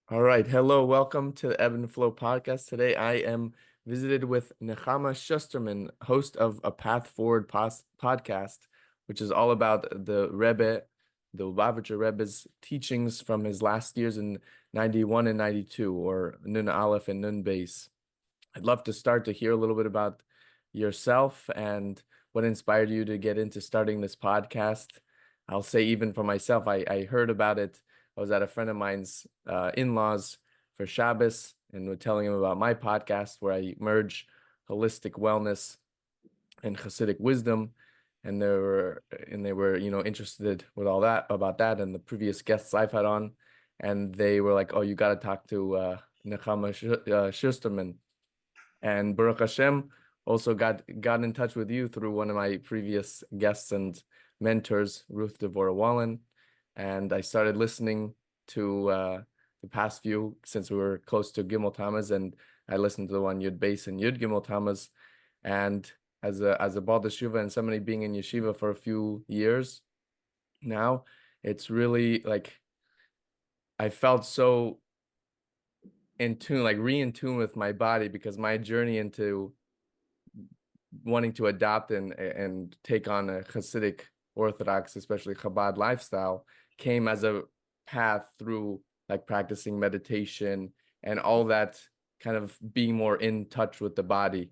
All right. Hello. Welcome to the Ebb and Flow podcast. Today I am visited with Nechama Shusterman, host of a Path Forward podcast, which is all about the Rebbe, the Lubavitcher Rebbe's teachings from his last years in 91 and 92, or Nun Aleph and Nun Beis. I'd love to start to hear a little bit about yourself and what inspired you to get into starting this podcast. I'll say even for myself, I heard about it. I was at a friend of mine's in-laws for Shabbos and we're telling him about my podcast where I merge holistic wellness and Hasidic wisdom. And they were, interested with all that about that and the previous guests I've had on. And they were like, "Oh, you got to talk to Nechama Shusterman." And Baruch Hashem also got in touch with you through one of my previous guests and mentors, Ruth Devorah Wallen. And I started listening to the past few since we were close to Gimel Tammuz, and I listened to the one Yud Beis and Yud Gimel Tammuz. And as a Baal Teshuva and somebody being in yeshiva for a few years now, it's really like I felt so in tune, like re-in tune with my body because my journey into wanting to adopt and take on a Hasidic Orthodox, especially Chabad lifestyle, came as a path through like practicing meditation and all that kind of being more in touch with the body.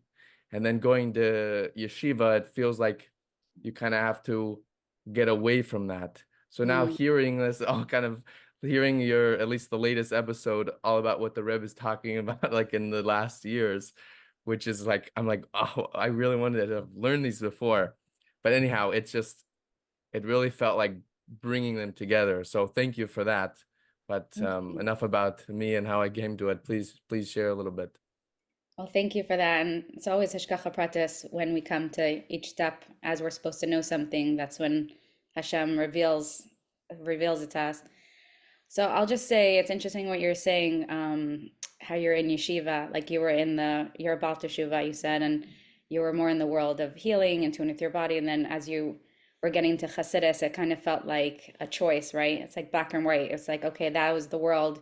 And then going to yeshiva, it feels like you kind of have to get away from that. So now Mm. hearing this, all kind of hearing your at least the latest episode all about what the Rebbe is talking about like in the last years, which is like I'm like, oh, I really wanted to have learned these before. But anyhow, it really felt like bringing them together. So thank you for that. But Thank you. enough about me and how I came to it. Please share a little bit. Well, thank you for that. And it's always hashgacha pratis when we come to each step as we're supposed to know something. That's when Hashem reveals it to us. So I'll just say it's interesting what you're saying, how you're in yeshiva, like you're a Baal Teshuva, you said, and you were more in the world of healing and tuning with your body. And then as you were getting to Hasidus, it kind of felt like a choice, right? It's like black and white. It's like, okay, that was the world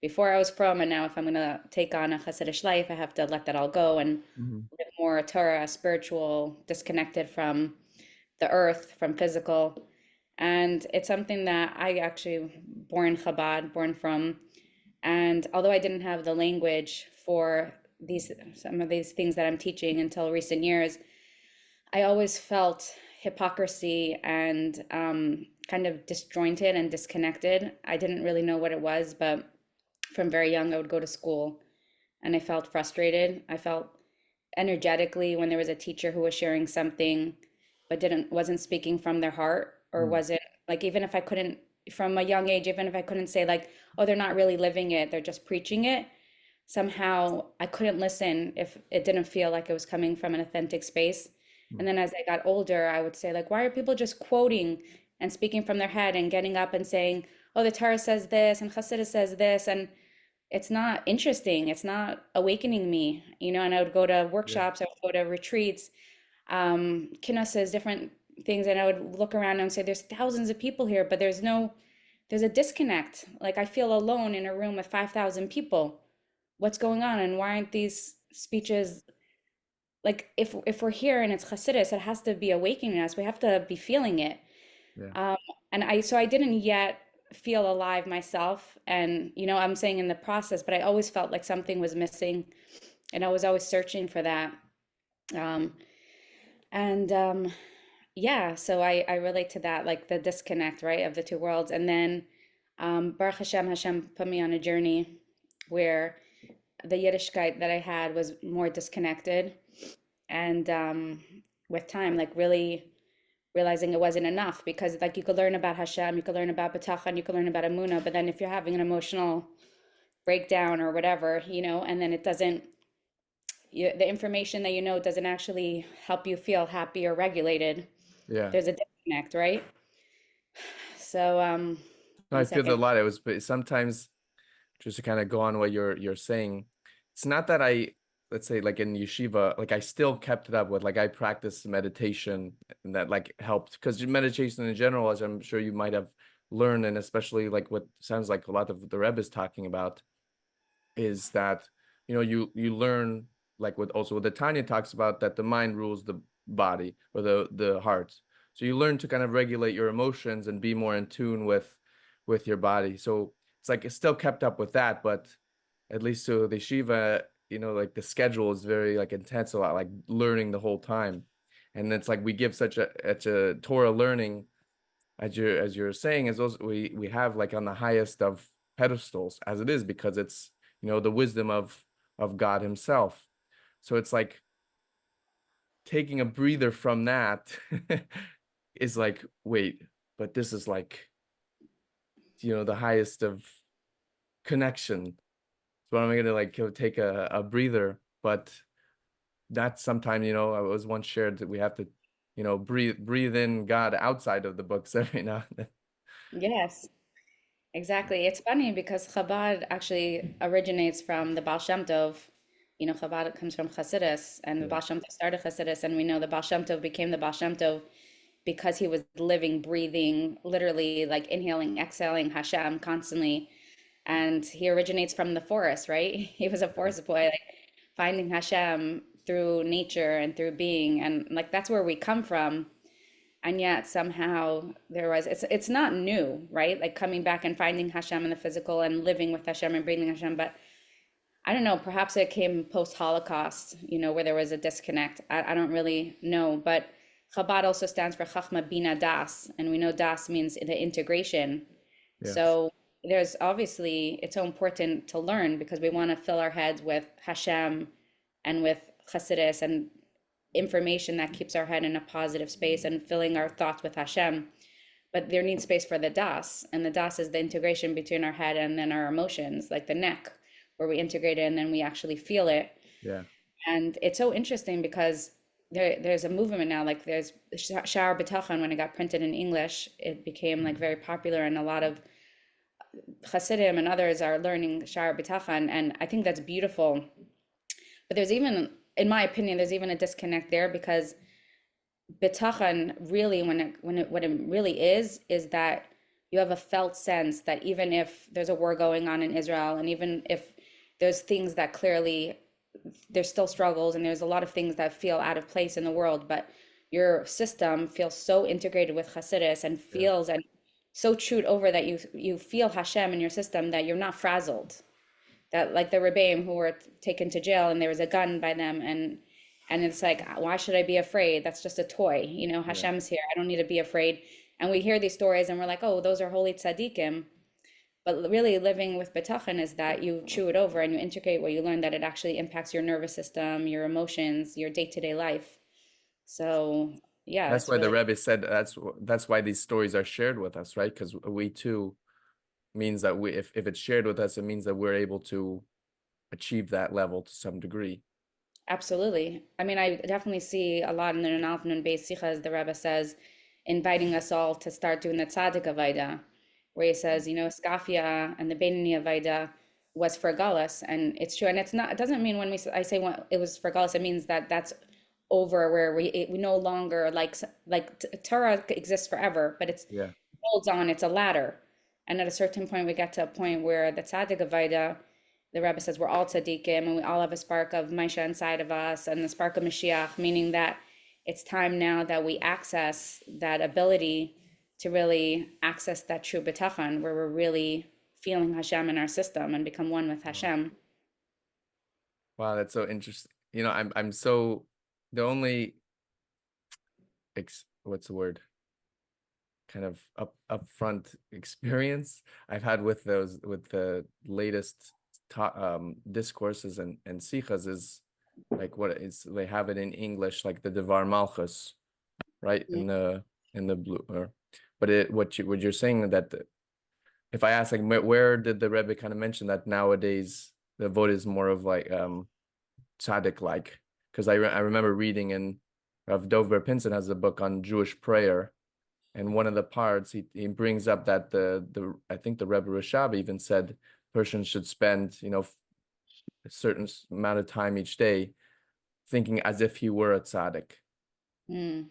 before I was from, and now if I'm gonna take on a Hasidic life, I have to let that all go and Mhm. live more Torah, spiritual, disconnected from the earth, from physical. And it's something that I actually born Chabad, born from. And although I didn't have the language for some of these things that I'm teaching until recent years, I always felt hypocrisy and kind of disjointed and disconnected. I didn't really know what it was, but from very young, I would go to school and I felt frustrated. I felt energetically when there was a teacher who was sharing something but didn't wasn't speaking from their heart or Mm. wasn't like even if I couldn't from a young age, even if I couldn't say like, oh, they're not really living it, they're just preaching it, somehow I couldn't listen if it didn't feel like it was coming from an authentic space. And Mm. then as I got older, I would say like, why are people just quoting and speaking from their head and getting up and saying, oh, the Torah says this and Chassidus says this, and it's not interesting. It's not awakening me, and I would go to Yeah. workshops, I would go to retreats, says different things, and I would look around and say, there's thousands of people here, but there's a disconnect. Like I feel alone in a room with 5,000 people. What's going on? And why aren't these speeches like if we're here and it's Hasidus, it has to be awakening us. We have to be feeling it. Yeah. Um, and I didn't yet feel alive myself. And, I'm saying in the process, but I always felt like something was missing. And I was always searching for that. Um, and yeah, so I relate to that, like the disconnect, right, of the two worlds. And then Baruch Hashem, Hashem put me on a journey where the Yiddishkeit that I had was more disconnected. And with time, like really realizing it wasn't enough because like you could learn about Hashem, you could learn about B'tachon, you could learn about Emunah, but then if you're having an emotional breakdown or whatever, and then it doesn't, the information that you know doesn't actually help you feel happy or regulated, Yeah. there's a disconnect, right? So, No, one I feel that a second. lot. It was, but sometimes just to kind of go on what you're saying, it's not that let's say like in yeshiva, like I still kept it up with like I practiced meditation and that like helped because meditation in general, as I'm sure you might have learn, and especially like what sounds like a lot of the Rebbe is talking about, is that you learn, like what the Tanya talks about, that the mind rules the body, or the heart. So you learn to kind of regulate your emotions and be more in tune with your body. So it's like it's still kept up with that, but at least so the shiva, like the schedule is very like intense, a lot like learning the whole time. And it's like we give such a Torah learning, as you're saying, as also we have like on the highest of pedestals as it is, because it's the wisdom of God himself. So it's like taking a breather from that is like, wait, but this is like the highest of connection. So I'm gonna like take a breather, but that's sometimes, I was once shared that we have to breathe in God outside of the books every now and then. Yes, exactly. It's funny because Chabad actually originates from the Baal Shem Tov. Chabad comes from Hasidus, and the Yeah. Baal Shem Tov started Hasidus, and we know the Baal Shem Tov became the Baal Shem Tov because he was living, breathing, literally like inhaling, exhaling Hashem constantly. And he originates from the forest, right? He was a Yeah. forest boy, like finding Hashem through nature and through being, and like that's where we come from. And yet somehow it's not new, right? Like coming back and finding Hashem in the physical and living with Hashem and breathing Hashem. But I don't know, perhaps it came post-Holocaust, where there was a disconnect. I don't really know. But Chabad also stands for Chachma Bina Das, and we know Das means the integration. Yes. So there's obviously, it's so important to learn because we want to fill our heads with Hashem and with Chassidus and information that keeps our head in a positive space and filling our thoughts with Hashem. But there needs space for the Das, and the Das is the integration between our head and then our emotions, like the neck, where we integrate it and then we actually feel it. Yeah. And it's so interesting because there's a movement now, like there's Sha'ar B'tachon. When it got printed in English, it became like very popular, and a lot of Hasidim and others are learning Sha'ar B'tachon, and I think that's beautiful. But there's even, in my opinion, there's even a disconnect there because bitachon really, what it really is that you have a felt sense that even if there's a war going on in Israel, and even if there's things that clearly there's still struggles and there's a lot of things that feel out of place in the world, but your system feels so integrated with Hasidus and Yeah. feels and so chewed over that you feel Hashem in your system, that you're not frazzled. That like the Rebbeim who were taken to jail and there was a gun by them, and it's like, why should I be afraid? That's just a toy. Yeah. Hashem's here. I don't need to be afraid. And we hear these stories and we're like, oh, those are holy tzaddikim. But really living with bitachon is that you chew it over and you integrate what you learn, that it actually impacts your nervous system, your emotions, your day-to-day life. So yeah, That's it's why the really Rebbe said that's why these stories are shared with us, right? Because we too means that if it's shared with us, it means that we're able to achieve that level to some degree. absolutely. I mean, I definitely see a lot in the Nalfin and Beis Sichas, the Rebbe says, inviting us all to start doing the tzaddik avodah, where he says, Skafia and the Beinoni avodah was for Gullus, and it's true. And it's not. It doesn't mean when I say when it was for Gullus, it means that that's over, where we no longer like Torah exists forever, but it's Yeah. holds on. It's a ladder, and at a certain point, we get to a point where the tzaddik avodah, the Rebbe says, we're all tzaddikim, and we all have a spark of Maisha inside of us, and the spark of Mashiach, meaning that it's time now that we access that ability to really access that true bitachon, where we're really feeling Hashem in our system and become one with Wow. Hashem. Wow, that's so interesting. I'm so the only what's the word? Kind of upfront experience I've had with the latest discourses and sichas is like what is they have it in English, like the Devar Malchus, right? Mm. In the blue, but what you're saying, that if I ask like where did the Rebbe kind of mention that nowadays the vote is more of like tzaddik like, because I remember reading in of Dov Pinson has a book on Jewish prayer, and one of the parts he brings up that the I think the Rebbe Rashab even said person should spend a certain amount of time each day thinking as if he were a tzaddik. Mm.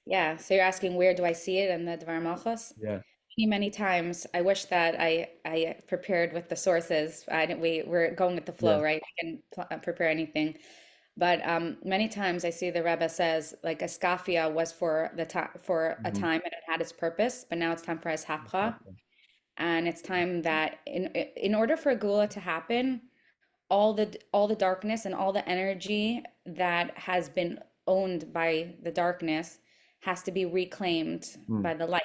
Yeah, so you're asking where do I see it in the Dvar Malchus? Yeah. many times. I wish that I prepared with the sources. I didn't, we're going with the flow, Yes. right? I can prepare anything. But many times I see the Rebbe says like a skafia was for the time for a Mhm. time and it had its purpose, but now it's time for his hapcha, and it's time that in order for a Gula to happen, all the darkness and all the energy that has been owned by the darkness has to be reclaimed Mm. by the light.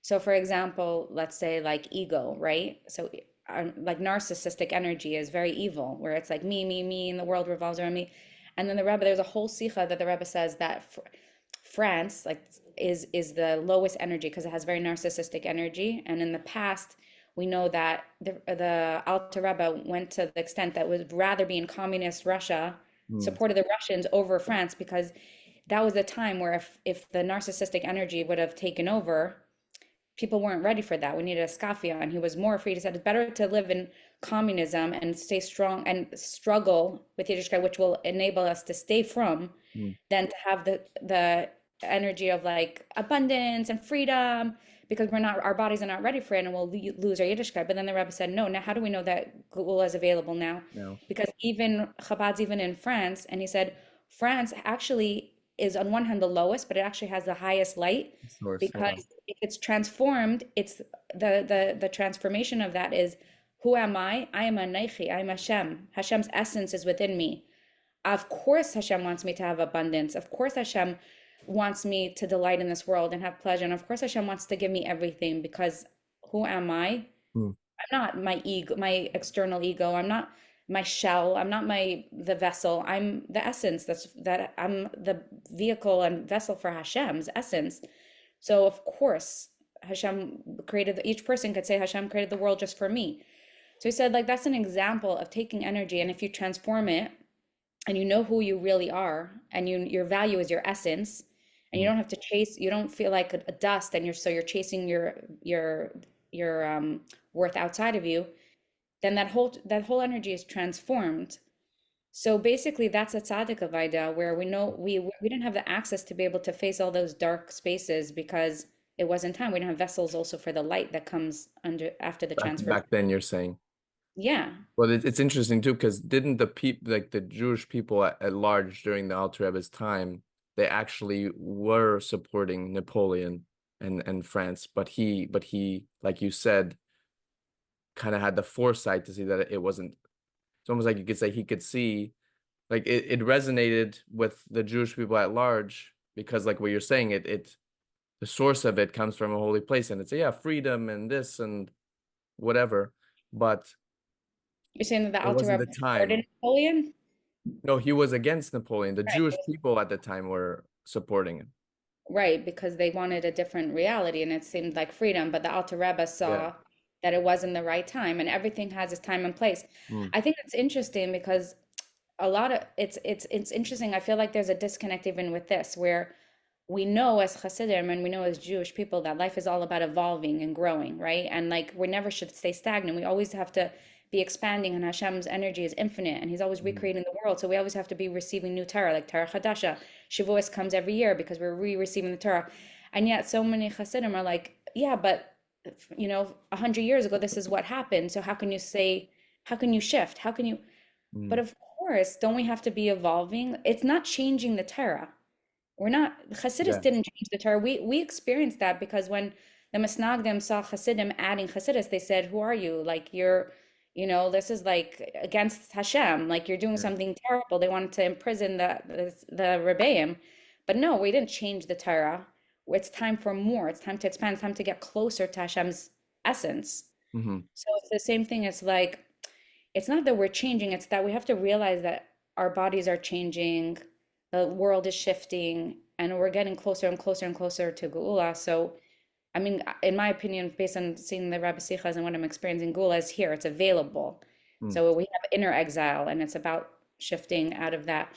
So, for example, let's say like ego, right? So, like narcissistic energy is very evil, where it's like me, and the world revolves around me. And then the Rebbe, there's a whole sikha that the Rebbe says that France, like, is the lowest energy because it has very narcissistic energy. And in the past, we know that the Alter Rebbe went to the extent that would rather be in communist Russia, Mm. supported the Russians over France because that was a time where if the narcissistic energy would have taken over, people weren't ready for that. We needed a scafia, and he was more afraid. He said it's better to live in communism and stay strong and struggle with Yiddishkeit, which will enable us to stay from, Mm. than to have the energy of like abundance and freedom, because we're not, our bodies are not ready for it, and we'll lose our Yiddishkeit. But then the Rebbe said, no. Now, how do we know that Gula is available now? No. Because even Chabad's even in France, and he said France actually is on one hand the lowest, but it actually has the highest light, Source. Yeah. because if it's transformed, it's the transformation of that is, who am I? I am a Neichi, I am Hashem. Hashem's essence is within me. Of course Hashem wants me to have abundance. Of course Hashem wants me to delight in this world and have pleasure. And of course Hashem wants to give me everything, because who am I? Mm. I'm not my ego, my external ego. I'm not my shell. I'm not the vessel. I'm the essence. That I'm the vehicle and vessel for Hashem's essence. So of course, Hashem created, each person could say Hashem created the world just for me. So he said, like, that's an example of taking energy, and if you transform it and you know who you really are, and your value is your essence, and you Mm. don't have to chase, you don't feel like a dust, and you're chasing your worth outside of you, then that whole energy is transformed. So basically, that's a tzaddik avodah, where we know we didn't have the access to be able to face all those dark spaces because it wasn't time. We didn't have vessels also for the light that comes under after the transformation. Back then, you're saying. Yeah, Well, it's interesting too, because didn't the people, like the Jewish people at large during the Alter Rebbe's time, they actually were supporting Napoleon and France, but he, like you said, kind of had the foresight to see that it wasn't. It's almost like you could say he could see, like it resonated with the Jewish people at large because, like what you're saying, it the source of it comes from a holy place, and it's yeah, freedom and this and whatever, but you're saying that the it Alter wasn't Rebbe the supported time. Napoleon, No, he was against Napoleon. The Jewish right? people at the time were supporting him. Right, because they wanted a different reality, and it seemed like freedom. But the Alter Rebbe Yeah. saw that it wasn't the right time, and everything has its time and place. Mm. I think it's interesting because a lot of it's interesting. I feel like there's a disconnect even with this, where we know as Hasidim and we know as Jewish people that life is all about evolving and growing, right? And like we never should stay stagnant. We always have to be expanding, and Hashem's energy is infinite, and He's always Mm. recreating the world. So we always have to be receiving new Torah, like Torah Chadasha. Shavuos comes every year because we're re-receiving the Torah. And yet so many Hasidim are like, yeah, but 100 years ago, this is what happened. So how can you say, how can you shift? How can you? But Mm. of course, don't we have to be evolving? It's not changing the Torah. We're not, Hasidus Yeah. didn't change the Torah. We experienced that because when the Masnagdim saw Hasidim adding Hasidus, they said, who are you? Like this is like against Hashem, like you're doing Yeah. something terrible. They wanted to imprison the Rebbeim. But no, we didn't change the Torah. It's time for more. It's time to expand. It's time to get closer to Hashem's essence. Hmm. So it's the same thing. It's like, it's not that we're changing, it's that we have to realize that our bodies are changing, the world is shifting, and we're getting closer and closer and closer to Gula. So, I mean, in my opinion, based on seeing the Rabbi Sichas and what I'm experiencing, Gula is here, it's available. Mm. So we have inner exile, and it's about shifting out of that.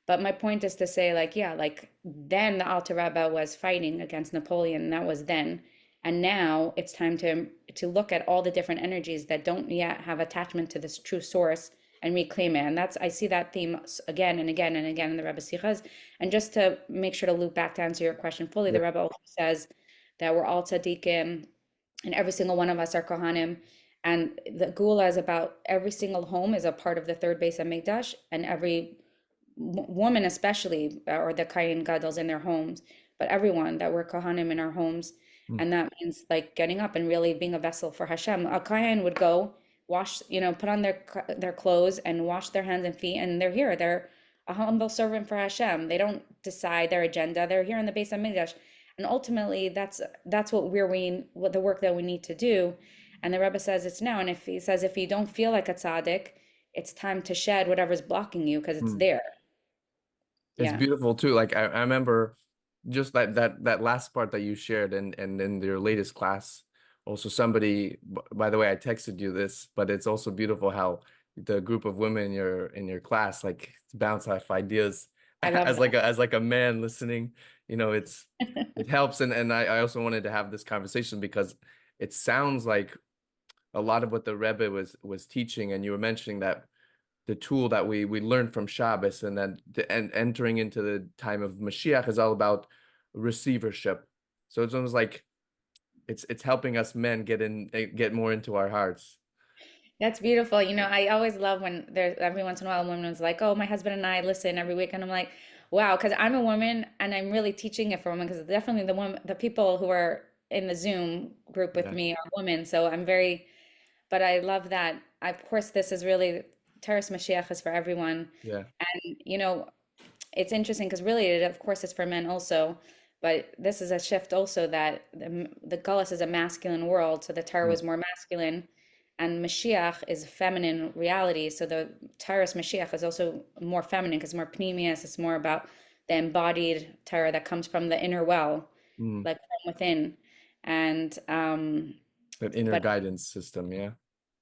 But my point is to say, like, yeah, like then the Alter Rebbe was fighting against Napoleon, and that was then. And now it's time to look at all the different energies that don't yet have attachment to this true source and reclaim it. And that's, I see that theme again and again and again in the Rebbe Sichas. And just to make sure to loop back to answer your question fully, Yeah. the Rebbe also says that we're all tzaddikim, and every single one of us are Kohanim. And the Gula is about every single home is a part of the third base of Mikdash, and every woman especially, or the Kayin Gadol in their homes, but everyone that we're Kohanim in our homes. Mm. And that means like getting up and really being a vessel for Hashem. A Kayin would go wash, put on their clothes and wash their hands and feet, and they're here. They're a humble servant for Hashem. They don't decide their agenda. They're here in the base of Mikdash. And ultimately, that's what the work that we need to do. And the Rebbe says it's now. And if he says if you don't feel like a tzaddik, it's time to shed whatever's blocking you because it's Mm. there. It's Yeah, beautiful too. Like I remember just that last part that you shared, and in your latest class, also somebody, by the way, I texted you this, but it's also beautiful how the group of women in your class like bounce off ideas I love as like a man listening. It helps, and I also wanted to have this conversation because it sounds like a lot of what the Rebbe was teaching, and you were mentioning that the tool that we learned from Shabbos, and then entering into the time of Mashiach is all about receivership. So it's almost like it's helping us men get more into our hearts. That's beautiful. I always love when there's every once in a while a woman's like, "Oh, my husband and I listen every week," and I'm like, "Wow," because I'm a woman and I'm really teaching it for women because definitely the people who are in the Zoom group with Yeah, me are women. So but I love that. Of course, this is really Teres Mashiach is for everyone, yeah. and it's interesting because really, it, of course, it's for men also. But this is a shift also that the Gullus is a masculine world, so the Torah Mm, was more masculine, and Mashiach is feminine reality. So the Torah's Mashiach is also more feminine because more pneumius. It's more about the embodied Torah that comes from the inner well, mm. like from within. And That inner but guidance system, yeah.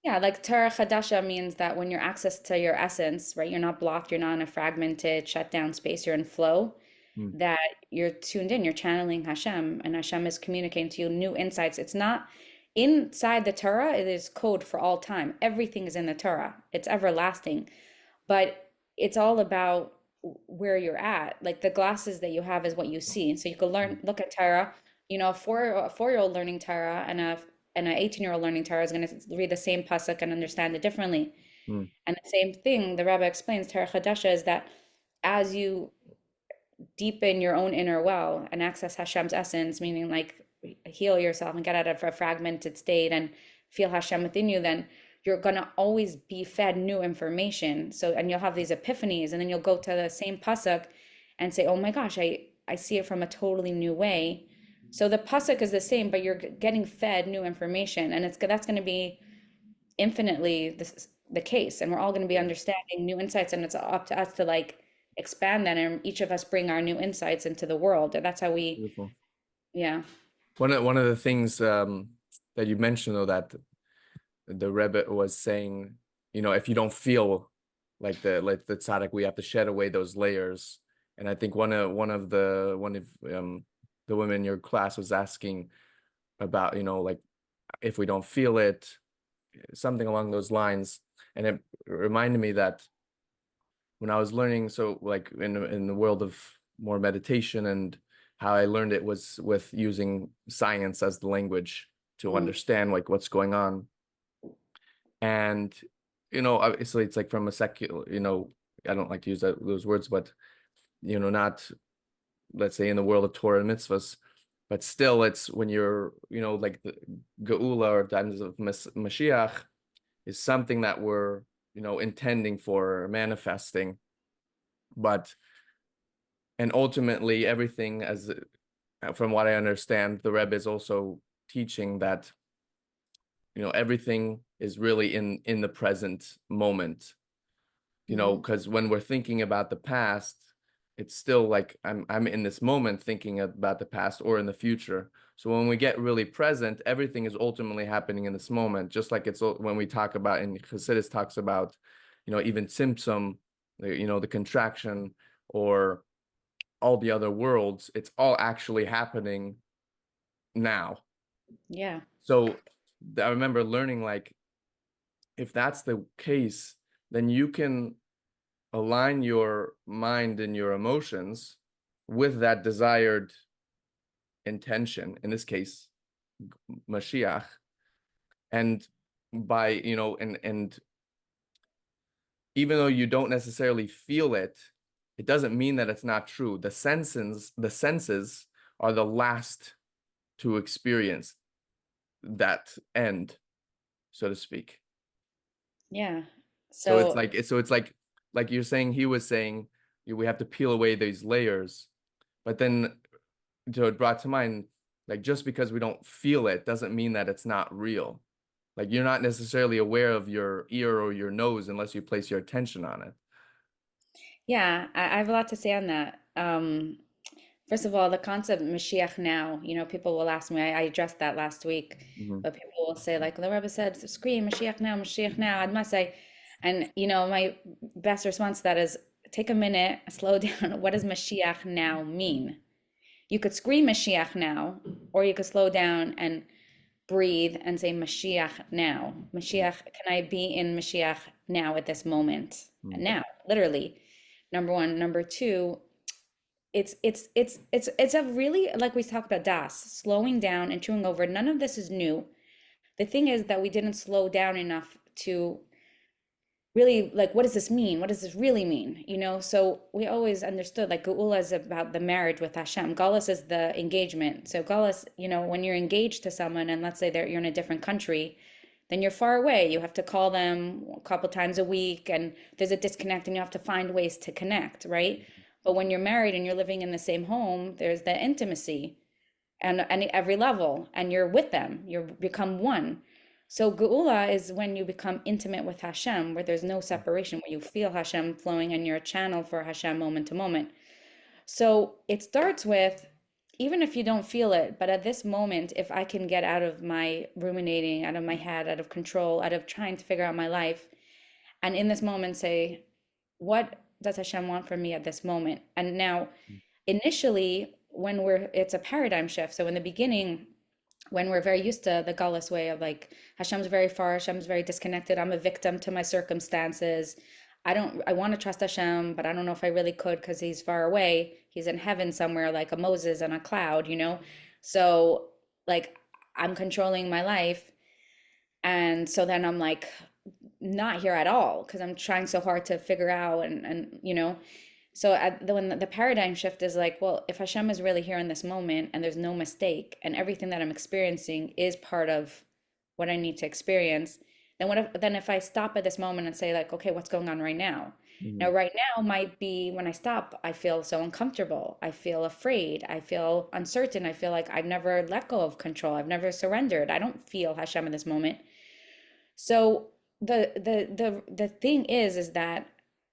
yeah, like Torah Chadasha means that when you're access to your essence, right, you're not blocked, you're not in a fragmented, shut down space, you're in flow, Mm, that you're tuned in, you're channeling Hashem, and Hashem is communicating to you new insights. It's not inside the Torah, it is code for all time. Everything is in the Torah, it's everlasting, but it's all about where you're at. Like the glasses that you have is what you see. So you could mm, look at Torah, a 4-year-old learning Torah and an 18-year-old learning Torah is going to read the same pasuk and understand it differently. mm, And the same thing, the Rebbe explains, Torah Chadasha is that as you deepen your own inner well and access Hashem's essence, meaning like heal yourself and get out of a fragmented state and feel Hashem within you, then you're gonna always be fed new information. So, and you'll have these epiphanies, and then you'll go to the same pasuk and say, "Oh my gosh, I see it from a totally new way." So the pasuk is the same, but you're getting fed new information, and that's going to be infinitely the case, and we're all going to be yeah, understanding new insights, and it's up to us to like expand that, and each of us bring our new insights into the world. And that's how we, beautiful. yeah. One of the things that you mentioned though, that the Rebbe was saying, if you don't feel like the tzaddik, we have to shed away those layers. And I think one of the women in your class was asking about, like if we don't feel it, something along those lines. And it reminded me that when I was learning, so like in the world of more meditation, and how I learned it was with using science as the language to Mm, understand like what's going on. And obviously it's like from a secular, I don't like to use those words, but not, let's say, in the world of Torah and mitzvahs, but still it's when you're, like the Gula or times of Mashiach is something that we're, intending for, manifesting. But and ultimately everything, as from what I understand, the Rebbe is also teaching that everything is really in the present moment, mhm. because when we're thinking about the past, it's still like I'm in this moment thinking about the past or in the future. So when we get really present, everything is ultimately happening in this moment. Just like it's when we talk about, and Chassidus talks about, even Tzimtzum, the contraction, or all the other worlds, it's all actually happening now. Yeah, So I remember learning, like, if that's the case, then you can align your mind and your emotions with that desired intention, in this case, Mashiach, and by and even though you don't necessarily feel it, it doesn't mean that it's not true. The senses are the last to experience that end, so to speak. Yeah. So it's So like like you're saying, he was saying, we have to peel away these layers. But then, so it brought to mind, like, just because we don't feel it doesn't mean that it's not real. Like, you're not necessarily aware of your ear or your nose unless you place your attention on it. yeah, I have a lot to say on that. First of all, the concept Mashiach now, people will ask me, I addressed that last week, Mhm. but people will say, like, the Rebbe said, scream, Mashiach now, I'd must say. And, my best response to that is take a minute, slow down. What does Mashiach now mean? You could scream Mashiach now, or you could slow down and breathe and say Mashiach now. Mashiach, can I be in Mashiach now at this moment? Mhm. Now, literally. Number one. Number two, it's a really, like we talked about Das, slowing down and chewing over. None of this is new. The thing is that we didn't slow down enough to really, like, what does this mean? What does this really mean? So we always understood, like, Gula is about the marriage with Hashem. Galus is the engagement. So Galus, when you're engaged to someone, and let's say you're in a different country, then you're far away. You have to call them a couple times a week, and there's a disconnect, and you have to find ways to connect, right? But when you're married and you're living in the same home, there's the intimacy and every level, and you're with them, you become one. So Geula is when you become intimate with Hashem, where there's no separation, where you feel Hashem flowing and you're a channel for Hashem moment to moment. So it starts with, even if you don't feel it, but at this moment, if I can get out of my ruminating, out of my head, out of control, out of trying to figure out my life, and in this moment say, what does Hashem want from me at this moment? And now, initially, when it's a paradigm shift. So in the beginning, when we're very used to the Gullus way of, like, Hashem's very far, Hashem's very disconnected, I'm a victim to my circumstances. I want to trust Hashem, but I don't know if I really could because he's far away. He's in heaven somewhere, like a Moses on a cloud. So, like, I'm controlling my life. And so then I'm like, not here at all because I'm trying so hard to figure out and. So when the paradigm shift is like, well, if Hashem is really here in this moment and there's no mistake and everything that I'm experiencing is part of what I need to experience, then if I stop at this moment and say, like, okay, what's going on right now? Now, Mhm. right now might be when I stop, I feel so uncomfortable. I feel afraid. I feel uncertain. I feel like I've never let go of control. I've never surrendered. I don't feel Hashem in this moment. So the thing is that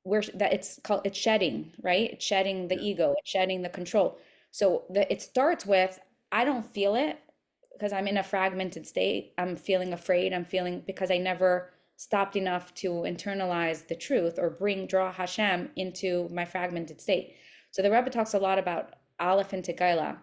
it's shedding, right? It's shedding the Yeah. ego, it's shedding the control. So it starts with, I don't feel it because I'm in a fragmented state. I'm feeling afraid. I'm feeling because I never stopped enough to internalize the truth or draw Hashem into my fragmented state. So the Rebbe talks a lot about Aleph into Gaila.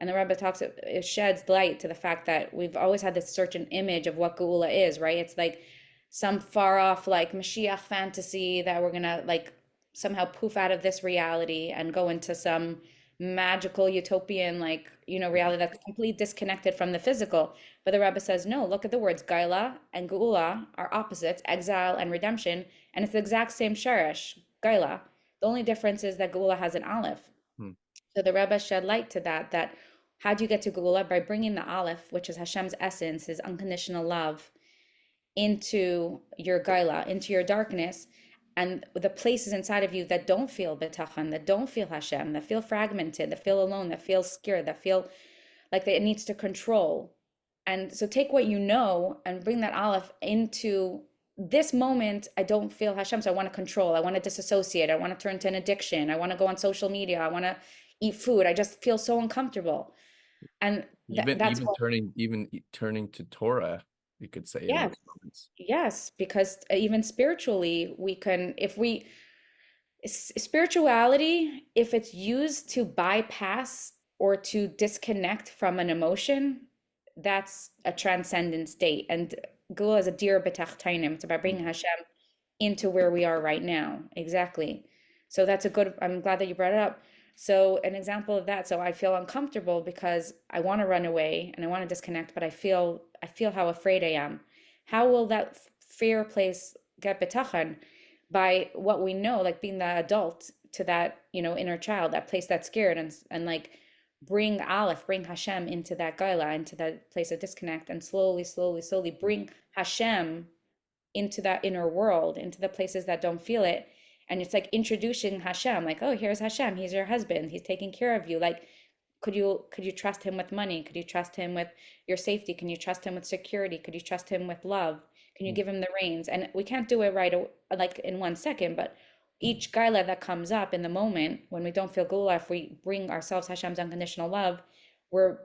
And the Rebbe talks, it sheds light to the fact that we've always had this certain image of what Geula is, right? It's like some far off, like, Mashiach fantasy that we're gonna, like, somehow poof out of this reality and go into some magical utopian, like, reality that's completely disconnected from the physical. But the Rebbe says, no, look at the words Gaila and Geula are opposites, exile and redemption, and it's the exact same sherish, Gaila. The only difference is that Geula has an aleph. Hmm. So the Rebbe shed light to that how do you get to Gula? By bringing the Aleph, which is Hashem's essence, his unconditional love, into your Gaila, into your darkness, and the places inside of you that don't feel Betachan, that don't feel Hashem, that feel fragmented, that feel alone, that feel scared, that feel like that it needs to control. And so take what you know and bring that Aleph into this moment. I don't feel Hashem, so I want to control. I want to disassociate. I want to turn to an addiction. I want to go on social media. I want to eat food. I just feel so uncomfortable. And Even that's even what, turning even turning to Torah, you could say, in yes, those moments. yes, because even spiritually, we can, if we, spirituality, if it's used to bypass or to disconnect from an emotion, that's a transcendent state. And Gula is a dir b'tachtainim. It's about Hmm. bringing Hashem into where we are right now. Exactly. So that's a good, I'm glad that you brought it up. So an example of that, so I feel uncomfortable because I want to run away and I want to disconnect, but I feel how afraid I am. How will that fear place get betachan? By what we know, like being the adult to that, inner child, that place that's scared, and like bring Hashem into that Gula, into that place of disconnect, and slowly, slowly, slowly bring Hashem into that inner world, into the places that don't feel it. And it's like introducing Hashem, like, oh, here's Hashem, he's your husband, he's taking care of you. Like, could you trust him with money? Could you trust him with your safety? Can you trust him with security? Could you trust him with love? Can you Mm. give him the reins? And we can't do it like in 1 second, but each gaila that comes up in the moment when we don't feel gula, if we bring ourselves Hashem's unconditional love, we're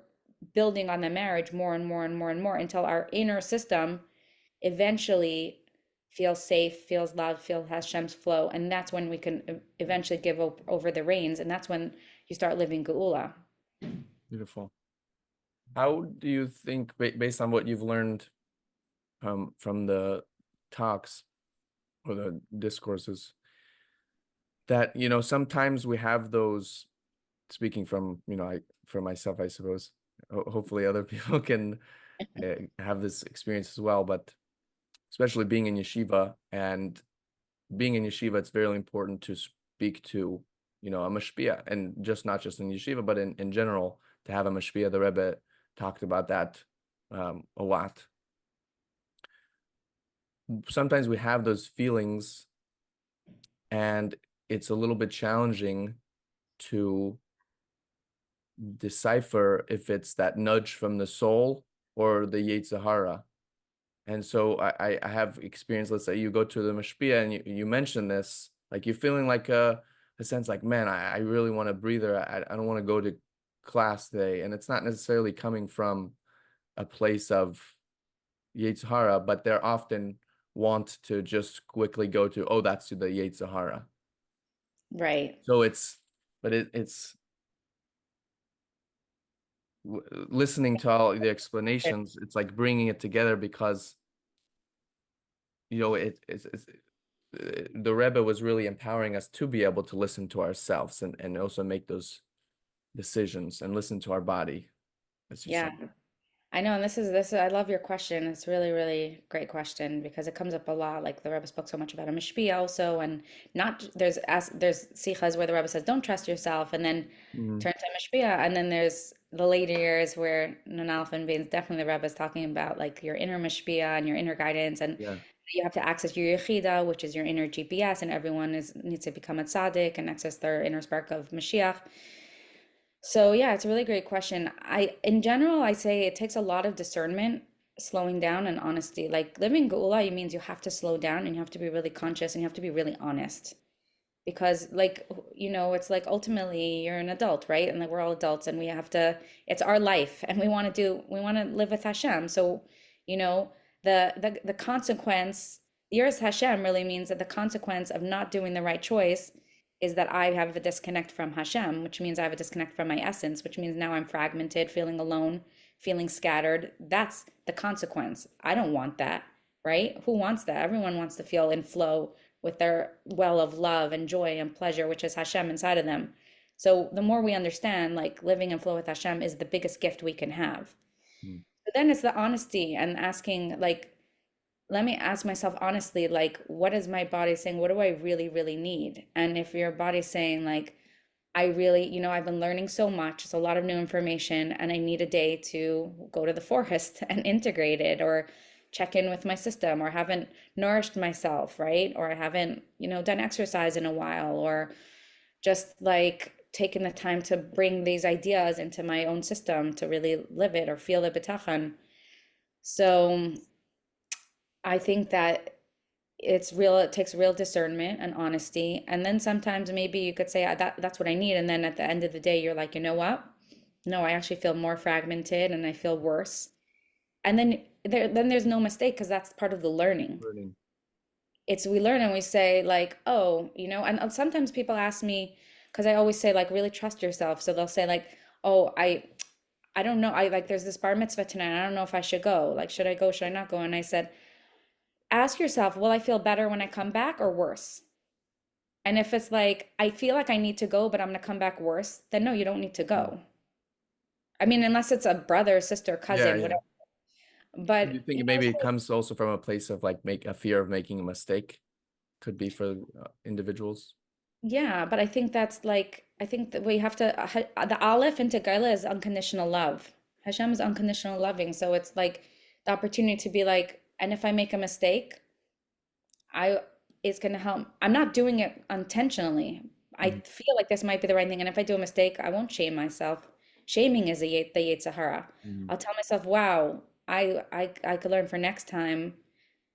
building on the marriage more and more and more and more until our inner system eventually feels safe, feels loved, feels Hashem's flow, and that's when we can eventually give over the reins, and that's when you start living Geula. Beautiful. How do you think, based on what you've learned from the talks or the discourses, that sometimes we have those, speaking from for myself, I suppose, hopefully other people can have this experience as well, but especially being in yeshiva, and being in yeshiva, it's very important to speak to a mashpia, and not just in yeshiva, but in general, to have a mashpia. The Rebbe talked about that a lot. Sometimes we have those feelings, and it's a little bit challenging to decipher if it's that nudge from the soul or the Yetzer Hara. And so I have experience. Let's say you go to the mashpia and you mention this, like you're feeling like a sense like, man, I really want to breathe, or I don't want to go to class today. And it's not necessarily coming from a place of Yetzer Hara, but they're often want to just quickly go to, oh, that's to the Yetzer Hara. Right. So it's listening to all the explanations, it's like bringing it together, because it's the Rebbe was really empowering us to be able to listen to ourselves, and also make those decisions and listen to our body, as you Yeah. said. I know, and this is I love your question. It's really, really great question because it comes up a lot. Like the Rebbe spoke so much about a mishpia also, and not there's sichas where the Rebbe says don't trust yourself, and then Mhm. turn to mishpia, and then there's the later years where Nunalf and Beans, definitely the Rebbe is talking about like your inner mishpia and your inner guidance, and Yeah. you have to access your yechida, which is your inner GPS, and everyone needs to become a tzaddik and access their inner spark of Mashiach. So yeah, it's a really great question. In general, I say it takes a lot of discernment, slowing down, and honesty. Like living Geula, it means you have to slow down and you have to be really conscious and you have to be really honest. Because like, it's like ultimately you're an adult, right? And like we're all adults and we have to, it's our life and we want to live with Hashem. So, you know, the consequence, yours Hashem really means that the consequence of not doing the right choice is that I have a disconnect from Hashem, which means I have a disconnect from my essence, which means now I'm fragmented, feeling alone, feeling scattered. That's the consequence. I don't want that, right? Who wants that? Everyone wants to feel in flow with their well of love and joy and pleasure, which is Hashem inside of them. So the more we understand, like living in flow with Hashem is the biggest gift we can have. Mm. But then it's the honesty and asking, like, let me ask myself honestly, like, what is my body saying? What do I really, really need? And if your body's saying, like, I really, I've been learning so much, it's a lot of new information, and I need a day to go to the forest and integrate it, or check in with my system, or haven't nourished myself, right? Or I haven't, done exercise in a while, or just like taken the time to bring these ideas into my own system to really live it or feel the bitachon. So I think that it takes real discernment and honesty. And then sometimes maybe you could say that's what I need. And then at the end of the day, you're like, you know what? No, I actually feel more fragmented and I feel worse. And then there's no mistake because that's part of the learning. Learning. It's we learn and we say like, oh, and sometimes people ask me, because I always say like really trust yourself. So they'll say like, oh, I don't know. I like there's this bar mitzvah tonight. I don't know if I should go. Like, should I go? Should I not go? And I said, ask yourself, will I feel better when I come back or worse? And if it's like, I feel like I need to go, but I'm gonna come back worse, then no, you don't need to Mm. go. I mean, unless it's a brother, sister, Yeah, cousin, yeah. whatever. Do you But think maybe it comes also from a place of like make a fear of making a mistake? Could be for individuals. yeah, but I think that's like, I think that we have to, the Aleph into Gula is unconditional love. Hashem is unconditional loving. So it's like the opportunity to be like, and if I make a mistake, I it's gonna help. I'm not doing it intentionally. I Mhm. feel like this might be the right thing, and if I do a mistake, I won't shame myself. Shaming is the Yetzer Hara. Mhm. I'll tell myself, "Wow, I could learn for next time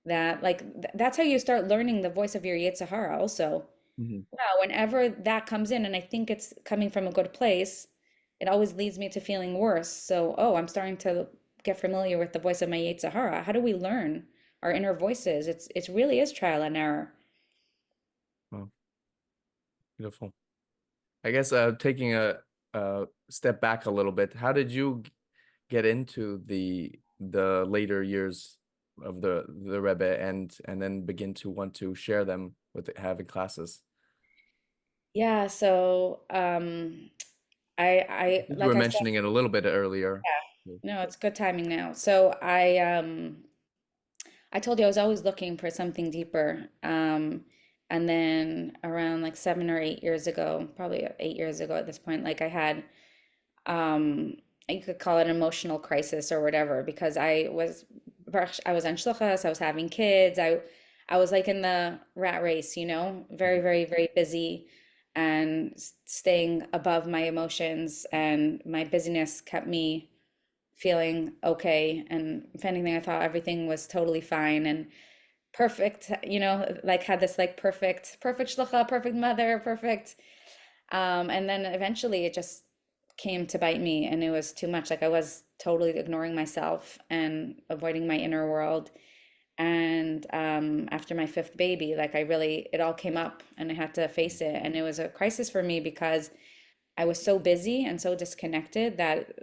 that like that's how you start learning the voice of your Yetzer Hara. Also, Mhm. wow, whenever that comes in, and I think it's coming from a good place, it always leads me to feeling worse. So, oh, I'm starting to get familiar with the voice of my Yetzer Hara. How do we learn our inner voices? It really is trial and error. Oh, beautiful. I guess taking a step back a little bit, how did you get into the later years of the Rebbe and then begin to want to share them with having classes? Yeah, so I think you were like I said, mentioning it a little bit earlier. no, it's good timing now. So I told you I was always looking for something deeper. And then around like 7 or 8 years ago, probably 8 years ago at this point, like I had um you could call it an emotional crisis or whatever because I was on shluchas, I was having kids, I was like in the rat race, very, Mhm. very, very busy and staying above my emotions, and my busyness kept me feeling okay. And if anything, I thought everything was totally fine and perfect, like had this like perfect shlucha, perfect mother, perfect and then eventually it just came to bite me, and it was too much. Like I was totally ignoring myself and avoiding my inner world. And after my fifth baby, like it all came up and I had to face it. And it was a crisis for me because I was so busy and so disconnected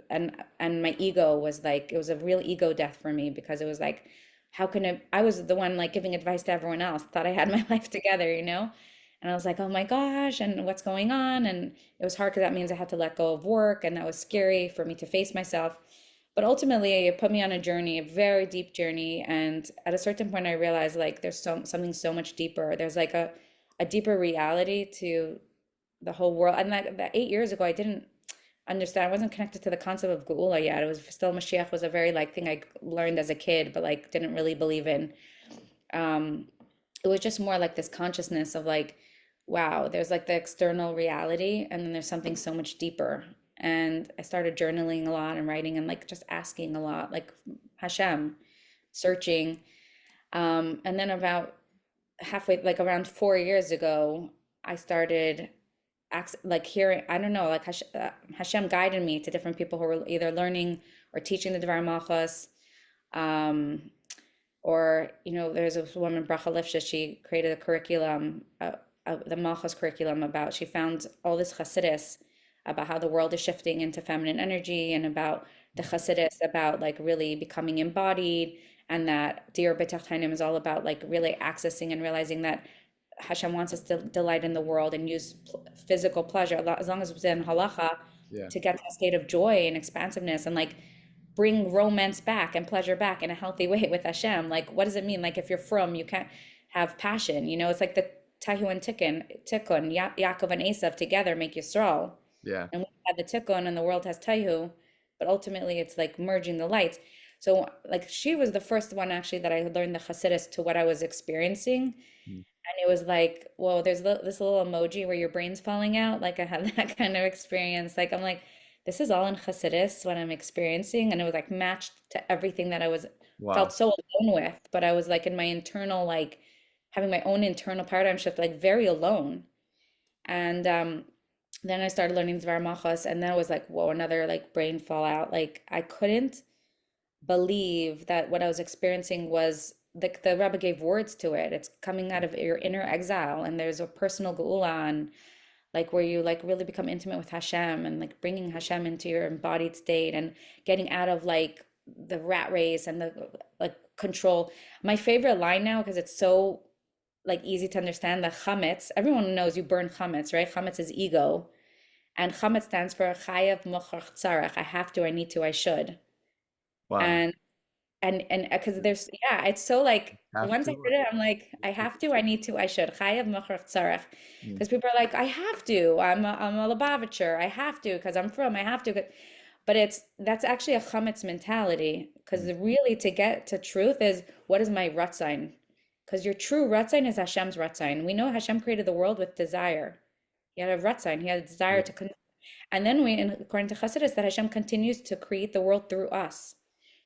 and my ego was like, it was a real ego death for me because it was like, how can it, I was the one like giving advice to everyone else, thought I had my life together. And I was like, oh my gosh, and what's going on? And it was hard because that means I had to let go of work, and that was scary for me to face myself. But ultimately, it put me on a journey, a very deep journey. And at a certain point, I realized like there's something so much deeper. There's like a deeper reality to the whole world. And that 8 years ago, I didn't understand. I wasn't connected to the concept of Gula yet. It was still Mashiach was a very like thing I learned as a kid, but like didn't really believe in. Um, it was just more like this consciousness of like, wow, there's like the external reality, and then there's something so much deeper. And I started journaling a lot and writing and like just asking a lot, like Hashem, searching. And then about halfway, like around 4 years ago, I started like hearing, I don't know, like Hashem guided me to different people who were either learning or teaching the Dvar Malchus. Um, or, there's this woman, Bracha Lifshitz, she created a curriculum, the Malchus curriculum about, she found all this Chassidus about how the world is shifting into feminine energy and about the Chassidus about like really becoming embodied, and that Dir B'Tachtonim is all about like really accessing and realizing that Hashem wants us to delight in the world and use physical pleasure, as long as it's in halacha, Yeah. to get to a state of joy and expansiveness and like bring romance back and pleasure back in a healthy way with Hashem. Like, what does it mean? Like, if you're from, you can't have passion. It's like the Tahu and Tikkun, Yaakov and Esav together make Yisrael. Yeah. And we had the Tikkun and the world has Tahu, but ultimately it's like merging the lights. So, like, she was the first one actually that I learned the Hasidus to what I was experiencing. Mm. And it was like, whoa, there's this little emoji where your brain's falling out. Like I had that kind of experience. Like I'm like, this is all in Hasidus what I'm experiencing, and it was like matched to everything that I was felt Wow. so alone with. But I was like in my internal, like having my own internal paradigm shift, like very alone. And then I started learning Dvar Machos, and then it was like, whoa, another like brain fallout. Like I couldn't believe that what I was experiencing was the Rebbe gave words to it. It's coming out of your inner exile, and there's a personal Gula, and like where you like really become intimate with Hashem and like bringing Hashem into your embodied state and getting out of like the rat race and the like control. My favorite line now, because it's so like easy to understand, the chametz, everyone knows you burn chametz, right? Chametz is ego, and chametz stands for chayav mochach tzarech. I have to, I need to, I should. Wow. And and because there's, yeah, it's so like Have once I to. heard it, I'm like, I have to, I need to, I should. Chayav mochach tzarech. Mm, Because people are like, I have to. I'm a Lubavitcher. I have to because I'm from. I have to. But that's actually a chametz mentality. Because mm, really, to get to truth is, what is my sign? Because your true sign is Hashem's sign. We know Hashem created the world with desire. He had a sign. He had a desire yeah. to and then according to Chassidus, that Hashem continues to create the world through us.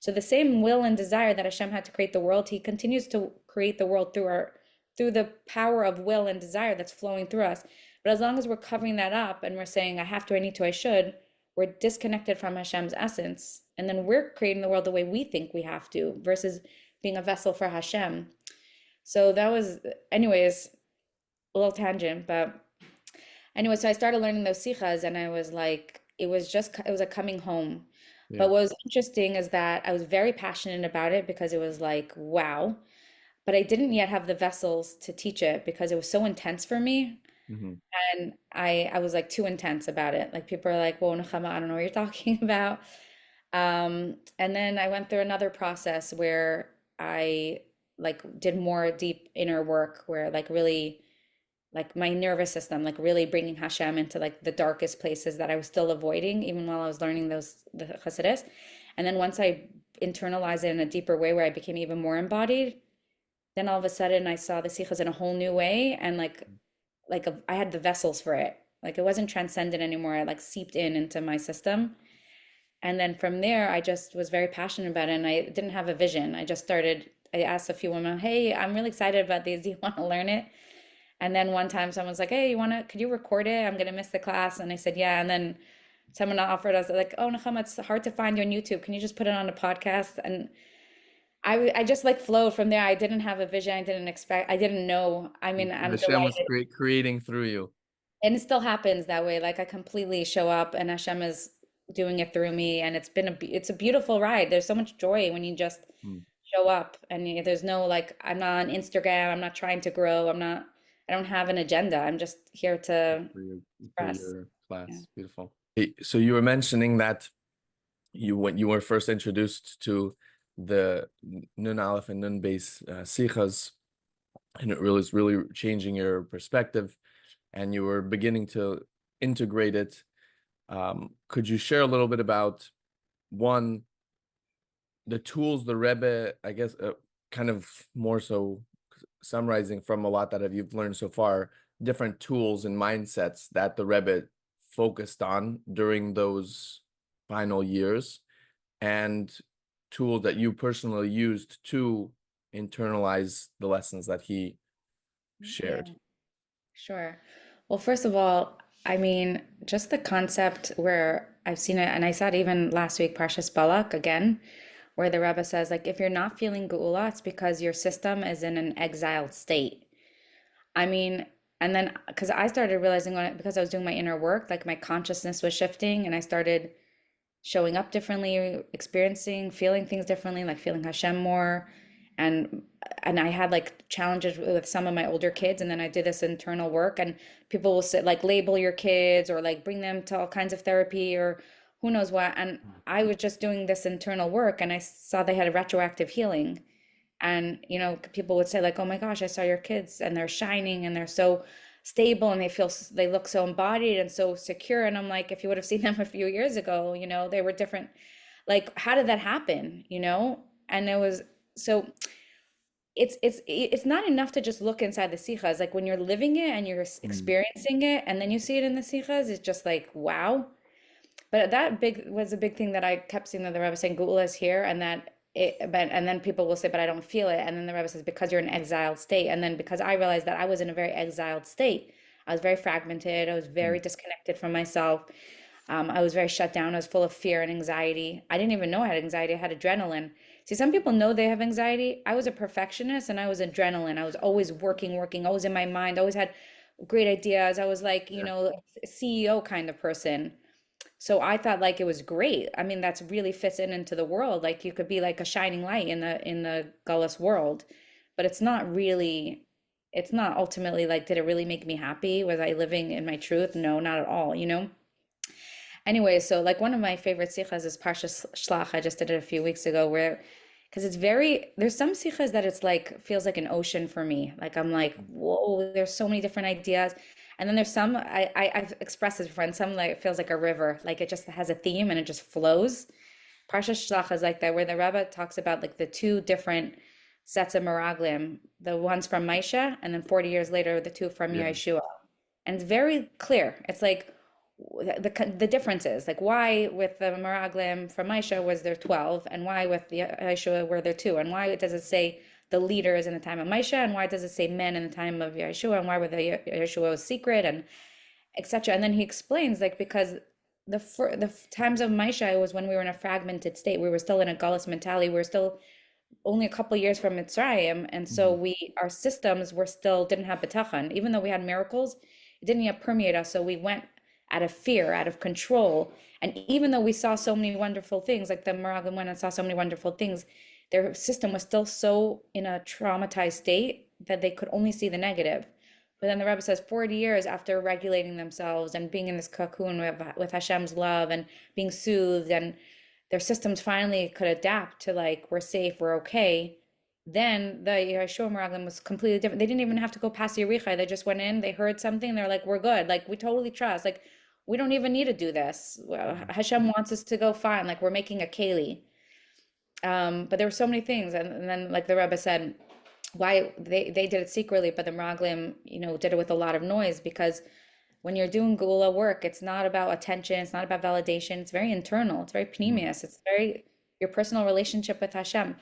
So the same will and desire that Hashem had to create the world, He continues to create the world through the power of will and desire that's flowing through us. But as long as we're covering that up and we're saying, I have to, I need to, I should, we're disconnected from Hashem's essence. And then we're creating the world the way we think we have to versus being a vessel for Hashem. So that was, anyways, a little tangent, but anyway, so I started learning those sikhas and I was like, it was a coming home. Yeah. But what was interesting is that I was very passionate about it because it was like, wow. But I didn't yet have the vessels to teach it because it was so intense for me. Hmm. And I was like too intense about it. Like people are like, whoa, Nechama, I don't know what you're talking about. And then I went through another process where I like did more deep inner work where like really like my nervous system, like really bringing Hashem into like the darkest places that I was still avoiding, even while I was learning the Chassidus. And then once I internalized it in a deeper way where I became even more embodied, then all of a sudden I saw the sikhs in a whole new way. And I had the vessels for it. Like it wasn't transcendent anymore. I like seeped into my system. And then from there, I just was very passionate about it. And I didn't have a vision. I asked a few women, hey, I'm really excited about these. Do you want to learn it? And then one time someone was like, hey, could you record it? I'm gonna miss the class. And I said, yeah. And then someone offered us like, oh, Nechama, it's hard to find you on YouTube. Can you just put it on a podcast? And I just like flowed from there. I didn't have a vision. I didn't know. I mean, I'm Hashem was delighted. creating through you. And it still happens that way. Like I completely show up and Hashem is doing it through me. And it's a beautiful ride. There's so much joy when you just Mm. show up and there's no like, I'm not on Instagram. I'm not trying to grow. I don't have an agenda. I'm just here to For express. your Yeah. class. Beautiful. So you were mentioning that when you were first introduced to the Nun Aleph and Nun Beis Sichas, and it really was really changing your perspective, and you were beginning to integrate it. Could you share a little bit about one, the tools the Rebbe, I guess, kind of more so summarizing from a lot that you've learned so far, different tools and mindsets that the Rebbe focused on during those final years, and tools that you personally used to internalize the lessons that he Yeah, shared. sure. Well, first of all, I mean, just the concept where I've seen it, and I saw it even last week, Parshas Balak again, where the Rebbe says, like, if you're not feeling Gula, it's because your system is in an exiled state. I mean, and then because I started realizing because I was doing my inner work, like my consciousness was shifting, and I started showing up differently, experiencing, feeling things differently, like feeling Hashem more. And I had like challenges with some of my older kids, and then I did this internal work, and people will say like label your kids or like bring them to all kinds of therapy or who knows what. And I was just doing this internal work, and I saw they had a retroactive healing. And people would say like, "Oh my gosh, I saw your kids, and they're shining, and they're so stable, and they look so embodied and so secure." And I'm like, if you would have seen them a few years ago, they were different. Like, how did that happen? And it was so. It's not enough to just look inside the sikhas. Like when you're living it and you're Mm. experiencing it, and then you see it in the sikhas, it's just like wow. But that big was a big thing that I kept seeing that the Rebbe saying Gula is here, and and then people will say, but I don't feel it, and then the Rebbe says because you're in an exiled state, and then because I realized that I was in a very exiled state, I was very fragmented, I was very Mm. disconnected from myself, I was very shut down, I was full of fear and anxiety. I didn't even know I had anxiety. I had adrenaline. See, some people know they have anxiety. I was a perfectionist and I was adrenaline. I was always working, always in my mind, always had great ideas. I was like, Yeah. a CEO kind of person. So I thought like it was great. I mean, that's really fits into the world. Like you could be like a shining light in the Gullus world, but it's not really. it's not ultimately like, did it really make me happy? Was I living in my truth? No, not at all, you know? Anyway, so like one of my favorite sikhas is Parsha Shlach. I just did it a few weeks ago where, because it's very, there's some sikhas that it's like, feels like an ocean for me. Like I'm like, whoa, there's so many different ideas. And then there's some, I've expressed this before, and some like it feels like a river, like it just has a theme and it just flows. Parsha Shlach is like that, where the Rebbe talks about like the two different sets of Meraglim, the ones from Maisha, and then 40 years later, the two from Yeah. Yeshua. And it's very clear. It's like the differences, like why with the Meraglim from Maisha was there 12, and why with the Yeshua were there two, and why does it say the leaders in the time of Maisha, and why does it say men in the time of Yeshua, and why were the Yeshua was secret, and etc. And then he explains like because the times of Maisha was when we were in a fragmented state. We were still in a Gaullist mentality. We were still only a couple of years from Mitzrayim, and so Mhm. our systems were still didn't have bitachon. Even though we had miracles, it didn't yet permeate us. So we went out of fear, out of control. And even though we saw so many wonderful things, like the Meraglim went and saw so many wonderful things, their system was still so in a traumatized state that they could only see the negative. But then the Rebbe says 40 years after regulating themselves and being in this cocoon with Hashem's love and being soothed, and their systems finally could adapt to like, we're safe, we're okay. Then the Yeshua Meraglim was completely different. They didn't even have to go past Yericha. They just went in, they heard something, they're like, we're good. Like, we totally trust. Like, we don't even need to do this. Mhm. Hashem wants us to go fine. Like, we're making a keli. But there were so many things. And then, like the Rebbe said, why they did it secretly, but the Meraglim, did it with a lot of noise because when you're doing Gula work, it's not about attention, it's not about validation, it's very internal, it's very Mhm. pneumius, it's very your personal relationship with Hashem.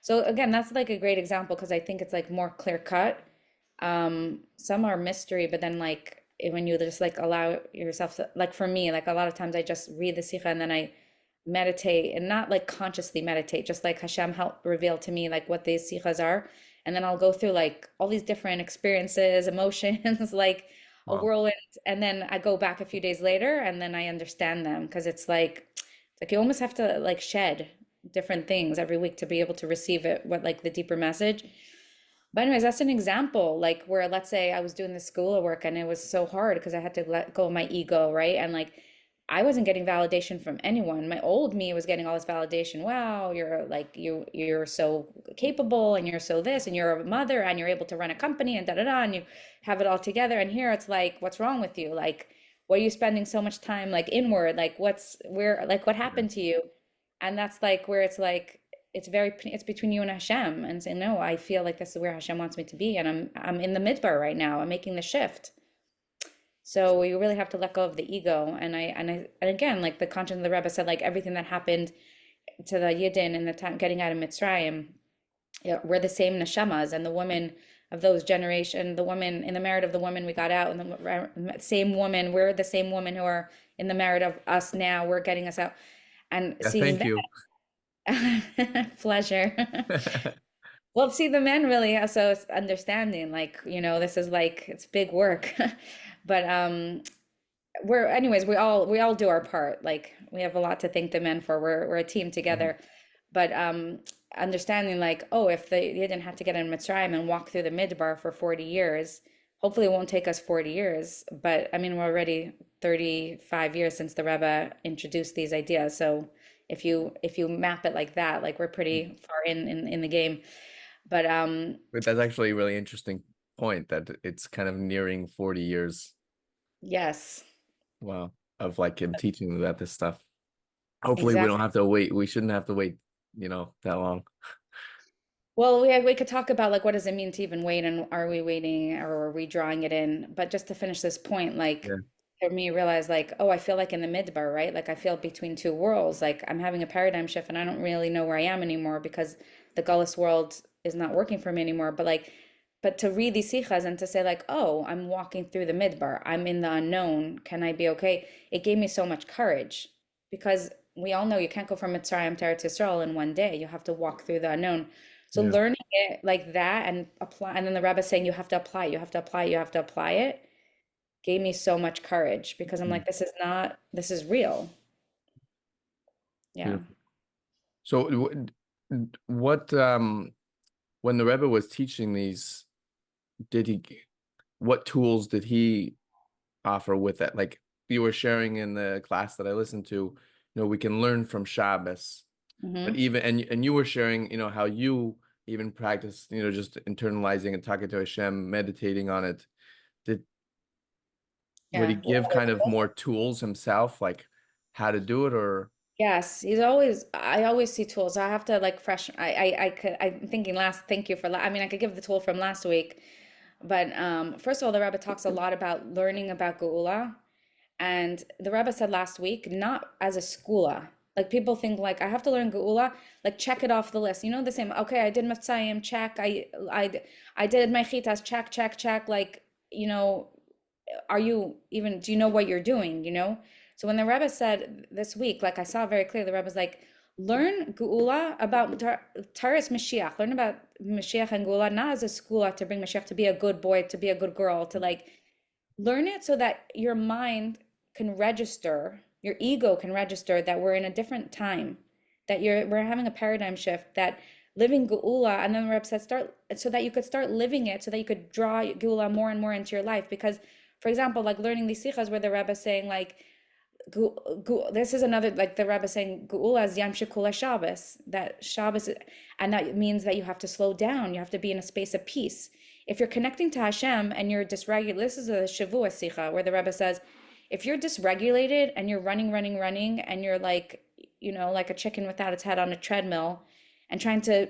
So again, that's like a great example because I think it's like more clear cut. Some are mystery, but then like when you just like allow yourself to, like for me, like a lot of times I just read the Sikha and then I meditate and not like consciously meditate, just like Hashem helped reveal to me like what these Sikhas are. And then I'll go through like all these different experiences, emotions, like a Wow. whirlwind. And then I go back a few days later and then I understand them because it's like you almost have to like shed different things every week to be able to receive it, what like the deeper message. But anyways, that's an example, like where let's say I was doing the school of work and it was so hard because I had to let go of my ego, right? And like I wasn't getting validation from anyone. My old me was getting all this validation. Wow, you're like you're so capable and you're so this and you're a mother and you're able to run a company and da da da and you have it all together. And here it's like, what's wrong with you? Like, why are you spending so much time like inward? Like what Yeah. happened to you? And that's like where it's like it's between you and Hashem and saying, no, I feel like this is where Hashem wants me to be, and I'm in the midbar right now. I'm making the shift. So you really have to let go of the ego. And again, like the conscience of the Rebbe said, like everything that happened to the Yidden in the time getting out of Mitzrayim, we're the same neshamas, and the woman of those generation, the woman in the merit of the woman we got out, and the same woman, we're the same woman who are in the merit of us now. We're getting us out and Yeah, seeing thank you. that pleasure. Well, see, the men really also it's understanding, like, this is like it's big work. But we're anyways, we all do our part. Like we have a lot to thank the men for. We're a team Mhm. together. But understanding like, oh, if they didn't have to get in Mitzrayim and walk through the Midbar for 40 years, hopefully it won't take us 40 years. But I mean, we're already 35 years since the Rebbe introduced these ideas. So if you map it like that, like we're pretty far in the game. But But that's actually a really interesting point that it's kind of nearing 40 years, yes, wow, of like him teaching them about this stuff. Hopefully we don't exactly. have to wait. We shouldn't have to wait, that long. Well, we could talk about like what does it mean to even wait, and are we waiting or are we drawing it in? But just to finish this point, like Yeah. for me, realize like, oh, I feel like in the midbar, right? Like I feel between two worlds. Like I'm having a paradigm shift, and I don't really know where I am anymore because the Gullus world is not working for me anymore. But to read these sikhas and to say like, oh, I'm walking through the midbar. I'm in the unknown. Can I be okay? It gave me so much courage because we all know you can't go from Mitzrayim to Eretz Yisrael in one day. You have to walk through the unknown. So Yeah. learning it like that and apply, and then the rabbi saying you have to apply, you have to apply, you have to apply it, gave me so much courage because I'm Mhm. like, this is real. Yeah. Beautiful. So what when the Rebbe was teaching these did he, what tools did he offer with that? Like you were sharing in the class that I listened to, we can learn from Shabbos, but Hmm. even, and you were sharing, how you even practice, just internalizing and talking to Hashem, meditating on it. Did Would he Yeah. give kind of more tools himself, like how to do it, or Yes, he's always, I always see tools. I have to like fresh, I'm thinking thank you for, I mean, I could give the tool from last week, but first of all, the Rebbe talks a lot about learning about Geula. And the Rebbe said last week, not as a skula. Like people think like I have to learn Geula, like check it off the list. You know the same. Okay, I did Matzayim, check. I did my chitas, check, check, check. Like are you even? Do you know what you're doing? So when the Rebbe said this week, like I saw very clearly, the Rebbe's like, learn Geula about Taras Mashiach. Learn about Mashiach and Geula, not as a skula to bring Mashiach to be a good boy, to be a good girl, to like learn it so that your mind can register, your ego can register that we're in a different time, that we're having a paradigm shift, that living Geula, and then the Reb said start so that you could start living it, so that you could draw Geula more and more into your life. Because, for example, like learning these sichas where the Rebbe is saying like this is another, like the Rebbe saying Geula is Yam Shekula Shabbos, that Shabbos, and that means that you have to slow down, you have to be in a space of peace. If you're connecting to Hashem and you're dysregulated, this is a Shavua Sicha where the Rebbe says, if you're dysregulated and you're running, running, running, and you're like, like a chicken without its head on a treadmill and trying to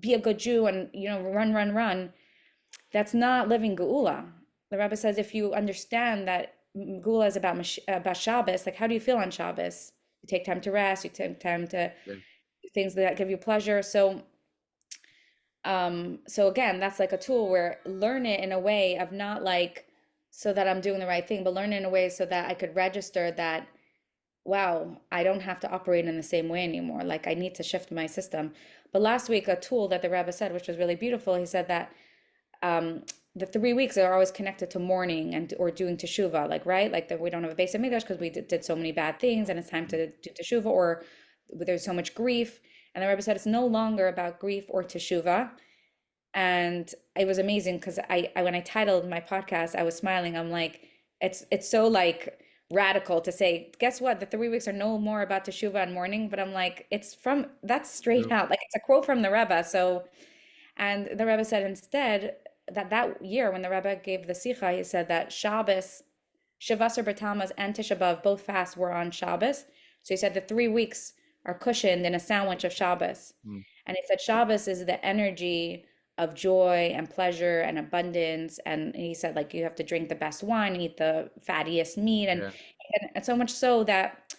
be a good Jew and, run, run, run, that's not living Geula. The Rebbe says if you understand that Gula is about Shabbos, like how do you feel on Shabbos? You take time to rest, you take time to yeah, do things that give you pleasure. So again, that's like a tool where learn it in a way of not like so that I'm doing the right thing, but learn it in a way so that I could register that, wow, I don't have to operate in the same way anymore. Like I need to shift my system. But last week, a tool that the Rebbe said, which was really beautiful, he said that um, the 3 weeks are always connected to mourning and or doing teshuva, like right, like that we don't have a base of mikdash because we did so many bad things, and it's time to do teshuva, or there's so much grief. And the Rebbe said it's no longer about grief or teshuva. And it was amazing because I when I titled my podcast, I was smiling. I'm like, it's so like radical to say, guess what? The 3 weeks are no more about teshuva and mourning, but I'm like, that's straight true. out, like it's a quote from the Rebbe. So, and the Rebbe said instead that year when the Rebbe gave the Sikha, he said that Shabbos, Shavasar B'Tammuz and Tisha B'Av, both fasts were on Shabbos. So he said the 3 weeks are cushioned in a sandwich of Shabbos. Mm. And he said Shabbos is the energy of joy and pleasure and abundance. And he said like you have to drink the best wine, eat the fattiest meat, and Yeah, and so much so that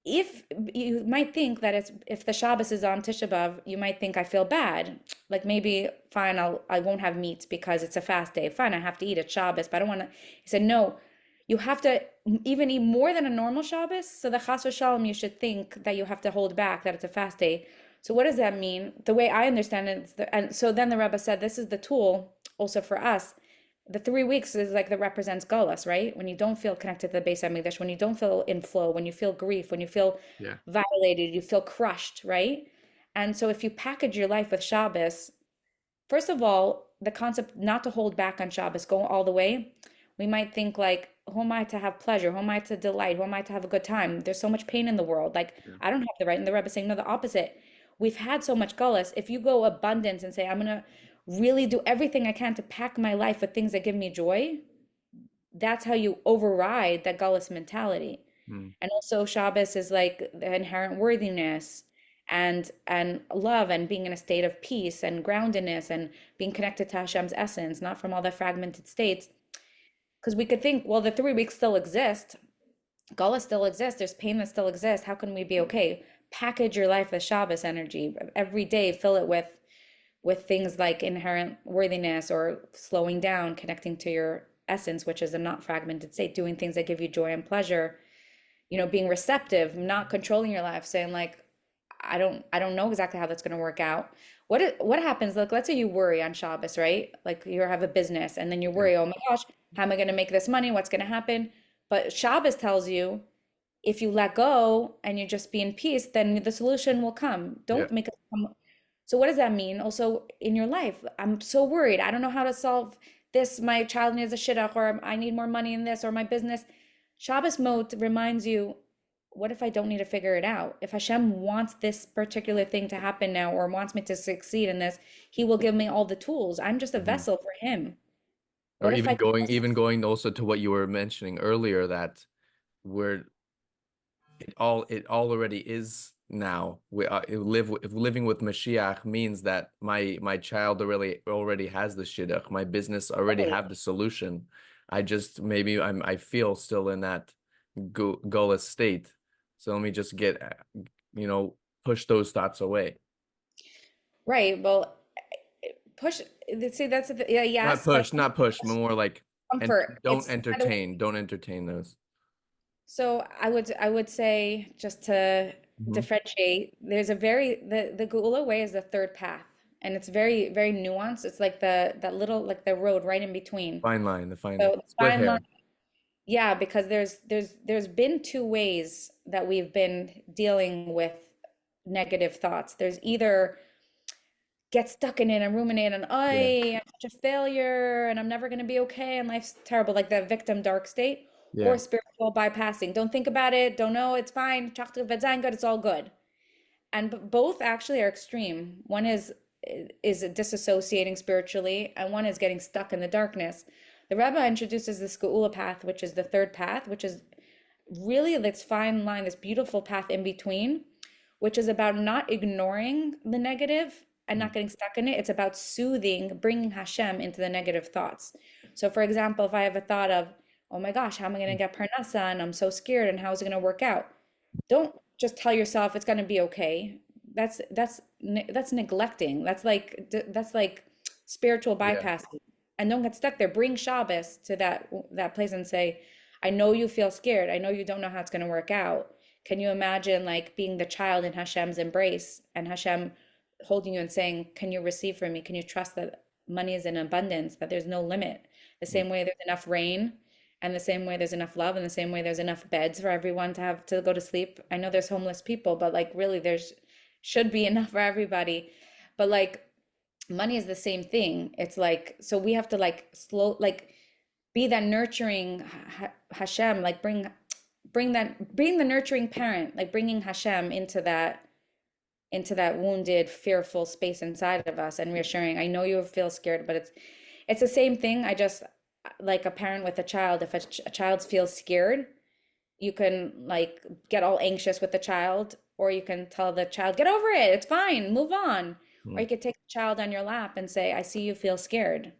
if you might think that if the Shabbos is on Tisha B'Av, you might think I feel bad. Like maybe fine, I won't have meat because it's a fast day. Fine, I have to eat at Shabbos, but I don't want to. He said no, you have to even eat more than a normal Shabbos. So the Chas v'Shalom, you should think that you have to hold back that it's a fast day. So what does that mean? The way I understand it, and so then the Rebbe said this is the tool also for us. The 3 weeks is like that represents Gullus, right? When you don't feel connected to the base Hamikdash, when you don't feel in flow, when you feel grief, when you feel yeah, violated, you feel crushed, right? And so if you package your life with Shabbos, first of all, the concept not to hold back on Shabbos, go all the way. We might think like, who am I to have pleasure? Who am I to delight? Who am I to have a good time? There's so much pain in the world. Like yeah, I don't have the right. And the Rebbe is saying, no, the opposite. We've had so much gullus. If you go abundance and say, I'm gonna really do everything I can to pack my life with things that give me joy, that's how you override that gullus mentality. mm, And also Shabbos is like the inherent worthiness and love and being in a state of peace and groundedness and being connected to Hashem's essence, not from all the fragmented states. Because we could think, well, the 3 weeks still exist, Gala still exists, there's pain that still exists. How can we be okay? Package your life with Shabbos energy. Every day, fill it with things like inherent worthiness or slowing down, connecting to your essence, which is a not fragmented state, doing things that give you joy and pleasure, being receptive, not controlling your life, saying like, I don't know exactly how that's going to work out. What happens? Like, let's say you worry on Shabbos, right? Like you have a business and then you yeah, worry, oh my gosh, how am I going to make this money? What's going to happen? But Shabbos tells you if you let go and you just be in peace, then the solution will come. yeah, Don't make it come. So what does that mean also in your life? I'm so worried. I don't know how to solve this. My child needs a shidduch, or I need more money in this, or my business. Shabbos Mot reminds you, what if I don't need to figure it out? If Hashem wants this particular thing to happen now, or wants me to succeed in this, He will give me all the tools. I'm just a Mhm. vessel for Him. Or What if I can even just, going also to what you were mentioning earlier, that we're it already is now. We living with Mashiach means that my child already has the shidduch. My business already right, have the solution. I just maybe I feel still in that Gula state. So let me just get push those thoughts away. right, well, push, see, that's, yeah, Not yes, but push, not push, but more like, and comfort. don't It's kind of, entertain those. so I would say, just to Mhm. differentiate, there's a very the Gula way is the third path, and it's very very nuanced. It's like that little, like the road right in between. Fine line, the fine So the split fine line, hair. yeah, because there's been two ways that we've been dealing with negative thoughts. There's either get stuck in it and ruminate and Yeah, I'm such a failure and I'm never going to be okay and life's terrible, like the victim dark state, or yeah. spiritual bypassing. Don't think about it, don't know, it's fine. Good, it's all good. And both actually are extreme. One is disassociating spiritually, and one is getting stuck in the darkness. The Rebbe introduces the Geula path, which is the third path, which is really this fine line, this beautiful path in between, which is about not ignoring the negative and not getting stuck in it. It's about soothing, bringing Hashem into the negative thoughts. So, for example, if I have a thought of, oh my gosh, how am I going to get parnassa? And I'm so scared, and how is it going to work out? Don't just tell yourself it's going to be okay. That's neglecting. That's like spiritual Yeah. bypassing. And don't get stuck there. Bring Shabbos to that place and say, I know you feel scared. I know you don't know how it's going to work out. Can you imagine like being the child in Hashem's embrace and Hashem holding you and saying, can you receive from me? Can you trust that money is in abundance, that there's no limit? The Mm. same way there's enough rain, and the same way there's enough love, and the same way there's enough beds for everyone to have to go to sleep. I know there's homeless people, but like really there's should be enough for everybody. But like money is the same thing. It's like, so we have to like like be that nurturing Hashem, like bring the nurturing parent, like bringing Hashem into that wounded, fearful space inside of us and reassuring, I know you feel scared, but it's the same thing. I just, like a parent with a child, if a child feels scared, you can like get all anxious with the child, or you can tell the child, get over it, it's fine, move on. Or Mm. you could take the child on your lap and say, I see you feel scared.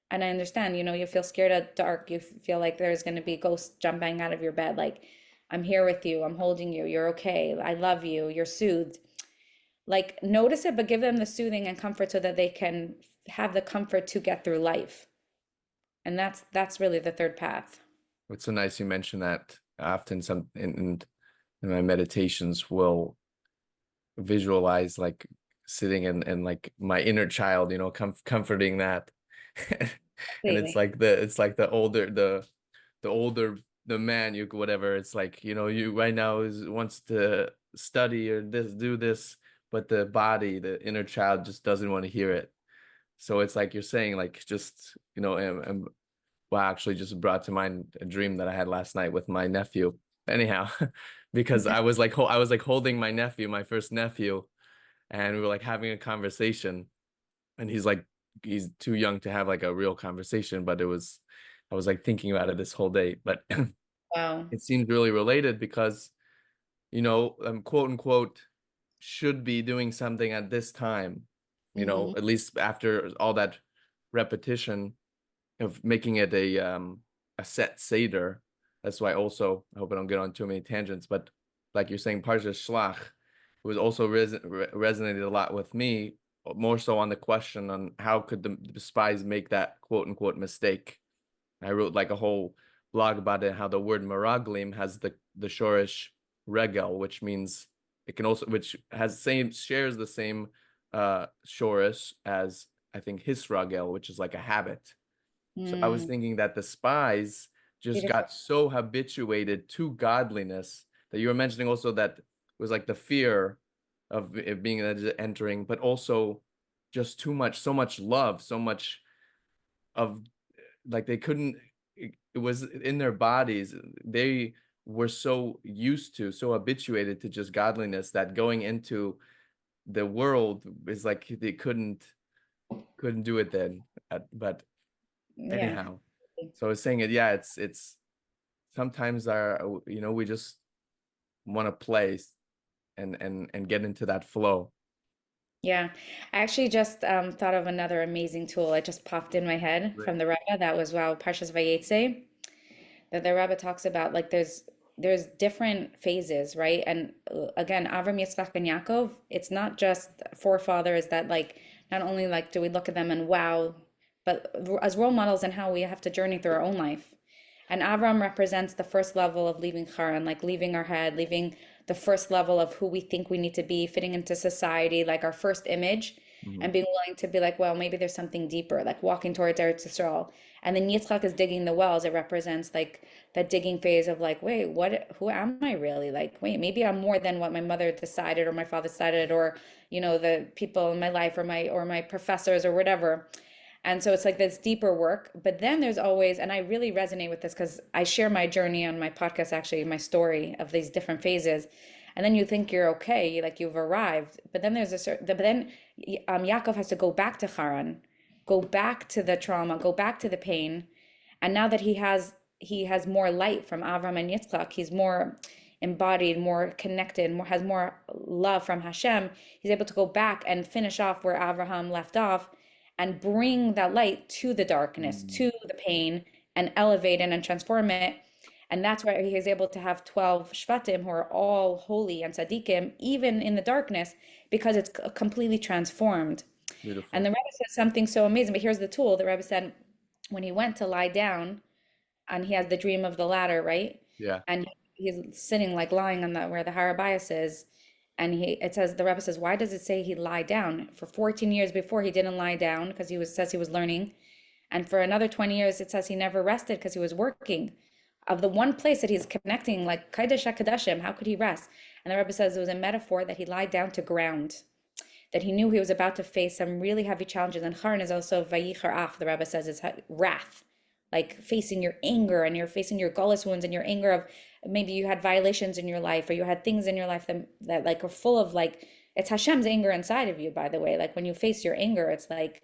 And I understand, you feel scared at dark. You feel like there's going to be ghosts jumping out of your bed. Like, I'm here with you. I'm holding you. You're okay. I love you. You're soothed. Like, notice it, but give them the soothing and comfort so that they can have the comfort to get through life. And that's really the third path. It's so nice you mentioned that. Often in my meditations will visualize like sitting in like my inner child, comforting that. And it's Completely. like the older the man, you whatever, it's like, you right now is wants to study or do this, but the body, the inner child just doesn't want to hear it. So it's like you're saying, like, just, well, actually just brought to mind a dream that I had last night with my nephew. Anyhow, because I was like holding my nephew, my first nephew, and we were like having a conversation, and he's too young to have like a real conversation, but I was like thinking about it this whole day, but Wow. it seems really related because, quote unquote, should be doing something at this time, Hmm. at least after all that repetition of making it a set seder. That's why also, I hope I don't get on too many tangents, but like you're saying, Parsha Shlach, it was also resonated a lot with me, more so on the question on how could the spies make that quote unquote mistake. I wrote like a whole blog about it, how the word meraglim has the shorish regel, which means it can also, which shares the same shorish as, I think, hisragel, which is like a habit. So I was Mm, thinking that the spies just beautiful. got so habituated to godliness that you were mentioning also that it was like the fear of it being entering, but also just so much love, so much of like they couldn't, it was in their bodies. They were so used to, so habituated to just godliness that going into the world is like they couldn't do it then. But Yeah. anyhow, so I was saying it, yeah, it's sometimes we just want to play and get into that flow. Yeah. I actually just thought of another amazing tool. It just popped in my head Right. from the Rebbe. That was wow, Parshas Vayetze. That the Rebbe talks about like there's different phases, right? And again, Avram, Yitzchak, and Yaakov, it's not just forefathers that like not only like do we look at them and wow, but as role models and how we have to journey through our own life. And Avram represents the first level of leaving Haran, like leaving our head, leaving the first level of who we think we need to be, fitting into society, like our first image, Mhm. and being willing to be like, well, maybe there's something deeper, like walking towards Eretz Yisrael. And then Yitzchak is digging the wells. It represents like that digging phase of like, wait, who am I really? Like, wait, maybe I'm more than what my mother decided or my father decided, or, the people in my life or my professors or whatever. And so it's like this deeper work. But then there's always, and I really resonate with this because I share my journey on my podcast, actually, my story of these different phases. And then you think you're okay, like you've arrived. But then there's a certain, but then Yaakov has to go back to Haran, go back to the trauma, go back to the pain. And now that he has more light from Avram and Yitzchak, he's more embodied, more connected, has more love from Hashem. He's able to go back and finish off where Abraham left off and bring that light to the darkness, Mm. to the pain, and elevate it and transform it. And that's why he is able to have 12 Shvatim who are all holy and tzaddikim, even in the darkness, because it's completely transformed. And Beautiful. the Rebbe said something so amazing, but here's the tool. The Rebbe said when he went to lie down, and he has the dream of the ladder, right? Yeah. And he's sitting like lying on where the Harabias is. And it says, the Rebbe says, why does it say he lie down? For 14 years before he didn't lie down because says he was learning. And for another 20 years, it says he never rested because he was working. Of the one place that he's connecting, like Kaidesh HaKadashim, how could he rest? And the Rebbe says it was a metaphor that he lied down to ground, that he knew he was about to face some really heavy challenges. And Charan is also Vayichar Af, the Rebbe says, is wrath, like facing your anger and you're facing your gullus wounds and your anger of maybe you had violations in your life or you had things in your life that like are full of like, it's Hashem's anger inside of you, by the way. Like when you face your anger, it's like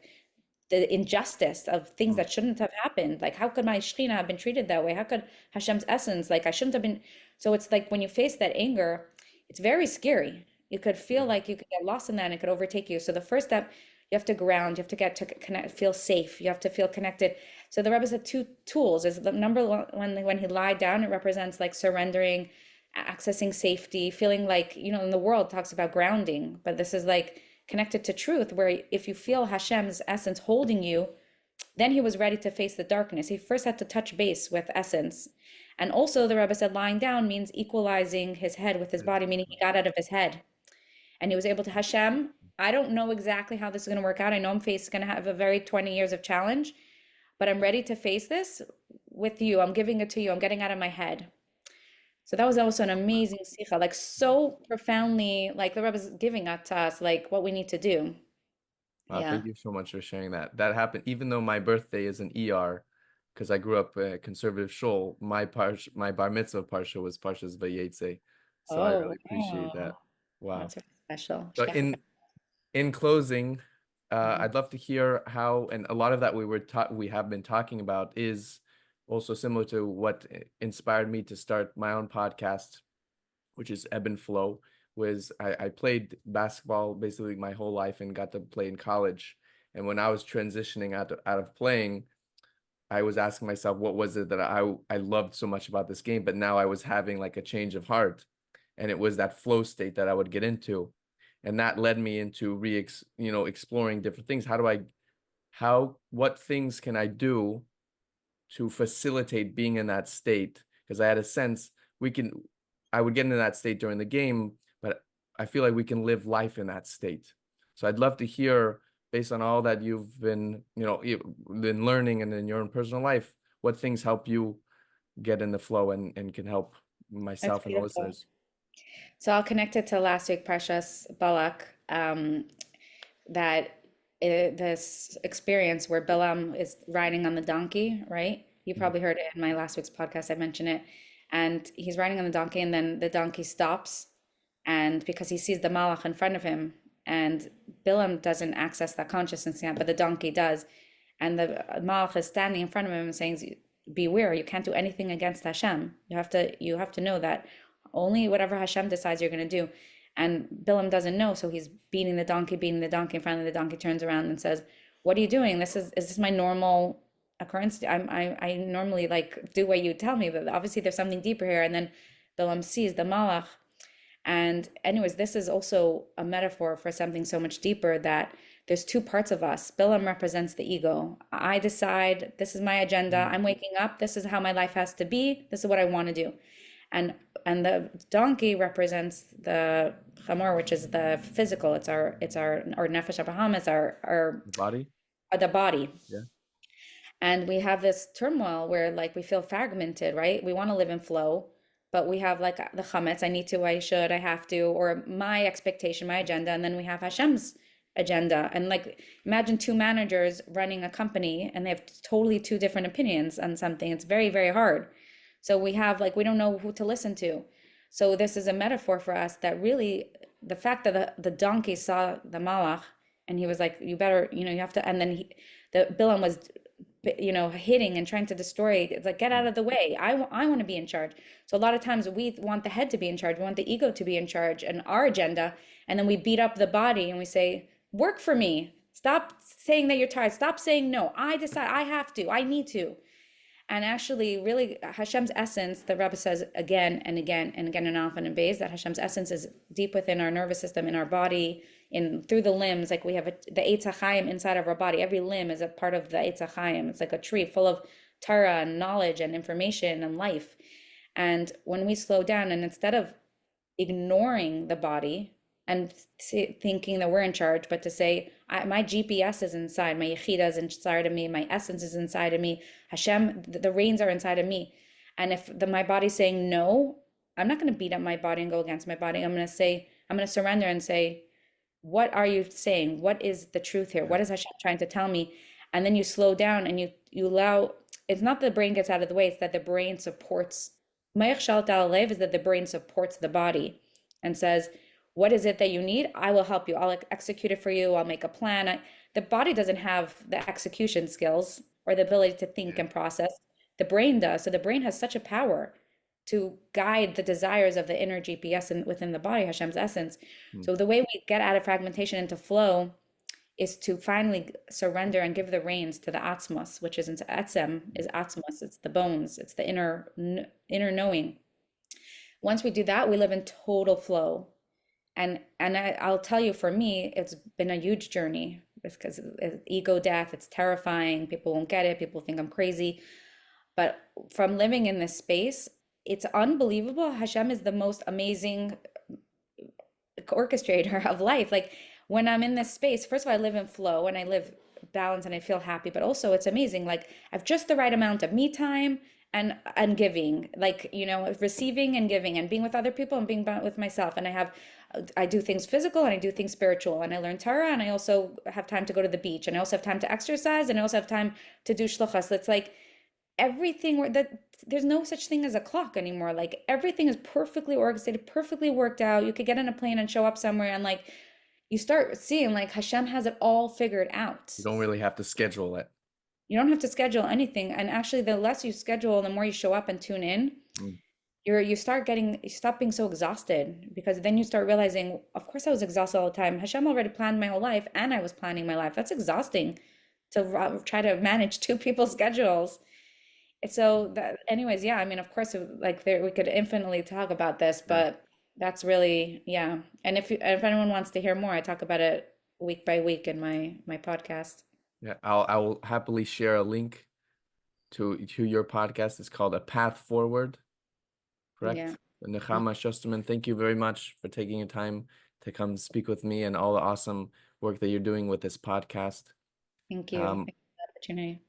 the injustice of things Mm. that shouldn't have happened. Like, how could my Shekhinah have been treated that way? How could Hashem's essence, like, I shouldn't have been. So it's like when you face that anger, it's very scary. You could feel Yeah. like you could get lost in that and it could overtake you. So the first step, you have to ground, you have to get to connect, feel safe, you have to feel connected. So the Rebbe said two tools is the number one, when he lied down, it represents like surrendering, accessing safety, feeling like, in the world talks about grounding, but this is like connected to truth, where if you feel Hashem's essence holding you, then he was ready to face the darkness. He first had to touch base with essence. And also, the Rebbe said lying down means equalizing his head with his body, meaning he got out of his head and he was able to, Hashem, I don't know exactly how this is going to work out. I know I'm going to have a very 20 years of challenge, but I'm ready to face this with you. I'm giving it to you. I'm getting out of my head. So that was also an amazing sikha, like so profoundly, like the Rebbe is giving it to us, like what we need to do. Yeah. Thank you so much for sharing that. That happened even though my birthday is an ER, because I grew up a conservative shul. My bar mitzvah parsha was Parshas Vayetze, so I Oh, really appreciate that. wow. Wow. That's really special. So in closing, Mhm. I'd love to hear how, and a lot of that we have been talking about is also similar to what inspired me to start my own podcast, which is Ebb and Flow. Was I played basketball basically my whole life and got to play in college. And when I was transitioning out of playing, I was asking myself, what was it that I loved so much about this game? But now I was having like a change of heart, and it was that flow state that I would get into, and that led me into exploring different things. What things can I do to facilitate being in that state? Because I had a sense I would get into that state during the game, but I feel like we can live life in that state. So I'd love to hear, based on all that you've been learning and in your own personal life, what things help you get in the flow and can help That's myself and the beautiful. listeners. So I'll connect it to last week, Precious Balak, that this experience where Bilam is riding on the donkey, right? You Mhm. probably heard it in my last week's podcast. I mentioned it. And he's riding on the donkey, and then the donkey stops, and because he sees the Malach in front of him, and Bilam doesn't access that consciousness yet, but the donkey does. And the Malach is standing in front of him and saying, beware, you can't do anything against Hashem. You have to know that only whatever Hashem decides you're going to do. And Bilam doesn't know, so he's beating the donkey, and finally the donkey turns around and says, what are you doing? Is this my normal occurrence? I normally like do what you tell me, but obviously there's something deeper here. And then Bilam sees the Malach. And anyways, this is also a metaphor for something so much deeper, that there's two parts of us. Bilam represents the ego. I decide this is my agenda. Mhm. I'm waking up. This is how my life has to be. This is what I want to do. And the donkey represents the chamor, which is the physical. It's our nefesh habaham, it's our The body. the body. Yeah. And we have this turmoil where like we feel fragmented, right? We want to live in flow, but we have like the chametz, I need to, I should, I have to, or my expectation, my agenda, and then we have Hashem's agenda. And like imagine two managers running a company and they have totally two different opinions on something. It's very, very hard. So we have like we don't know who to listen to. So this is a metaphor for us that really the fact that the donkey saw the malach and he was like, you better, you have to, and then the Bilam was hitting and trying to destroy it. It's like, get out Mhm. of the way. I want to be in charge. So a lot of times we want the head to be in charge. We want the ego to be in charge and our agenda. And then we beat up the body and we say, work for me. Stop saying that you're tired. Stop saying no. I decide I have to. I need to. And actually, really, Hashem's essence, the Rebbe says again and again and again in Alpha and Beis, that Hashem's essence is deep within our nervous system, in our body, in through the limbs. Like we have the Eitz HaChaim inside of our body. Every limb is a part of the Eitz HaChaim. It's like a tree full of Torah and knowledge and information and life. And when we slow down, and instead of ignoring the body and thinking that we're in charge, but to say, my GPS is inside, my yechida is inside of me, my essence is inside of me, Hashem, the reins are inside of me. And if my body's saying no, I'm not going to beat up my body and go against my body. I'm going to surrender and say, what are you saying? What is the truth here? Yeah. What is Hashem trying to tell me? And then you slow down and you allow, it's not that the brain gets out of the way, it's that the brain supports, Mayach Shalt Al Lev is that the brain supports the body and says, what is it that you need? I will help you. I'll execute it for you. I'll make a plan. The body doesn't have the execution skills or the ability to think Yeah. and process. The brain does. So the brain has such a power to guide the desires of the inner GPS within the body, Hashem's essence. Mhm. So the way we get out of fragmentation into flow is to finally surrender and give the reins to the atzmos, which is into etzem, is atzmos. It's the bones. It's the inner knowing. Once we do that, we live in total flow. And I'll tell you, for me, it's been a huge journey because ego death, it's terrifying. People won't get it. People think I'm crazy. But from living in this space, it's unbelievable. Hashem is the most amazing orchestrator of life. Like when I'm in this space, first of all, I live in flow and I live balanced and I feel happy, but also it's amazing. Like I've just the right amount of me time and giving, like, receiving and giving and being with other people and being with myself. And I do things physical and I do things spiritual and I learn Torah and I also have time to go to the beach and I also have time to exercise and I also have time to do shluchas. It's like everything that there's no such thing as a clock anymore. Like everything is perfectly orchestrated, perfectly worked out. You could get on a plane and show up somewhere and like you start seeing like Hashem has it all figured out. You don't really have to schedule it. You don't have to schedule anything. And actually the less you schedule, the more you show up and tune in. Mm. You stop being so exhausted, because then you start realizing, of course I was exhausted all the time. Hashem already planned my whole life and I was planning my life. That's exhausting to try to manage two people's schedules. So that, anyways, yeah, I mean, of course, like we could infinitely talk about this, Yeah. but that's really, yeah. And if anyone wants to hear more, I talk about it week by week in my podcast. Yeah. I will happily share a link to your podcast. It's called A Path Forward, Yeah. correct? Nechama Shusterman, thank you very much for taking your time to come speak with me and all the awesome work that you're doing with this podcast. Thank you. Thank you for the opportunity.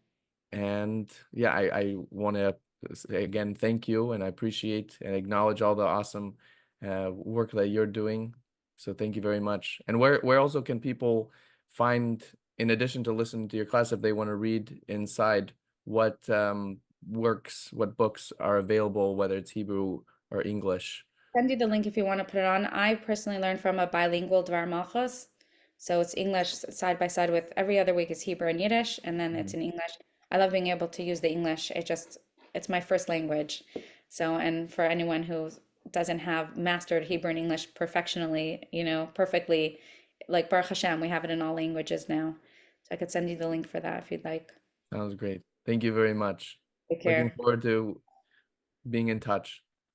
And yeah, I want to say again, thank you, and I appreciate and acknowledge all the awesome work that you're doing. So thank you very much. And where also can people find, in addition to listening to your class, if they want to read inside, what works, what books are available, whether it's Hebrew or English? Send you the link if you want to put it on. I personally learned from a bilingual Dvar Malchus. So it's English side by side with every other week is Hebrew and Yiddish, and then it's Mhm. in English. I love being able to use the English. It's my first language. So, and for anyone who doesn't have mastered Hebrew and English perfectionally, perfectly, like Baruch Hashem, we have it in all languages now. So I could send you the link for that if you'd like. Sounds great. Thank you very much. Take Looking care. forward to being in touch.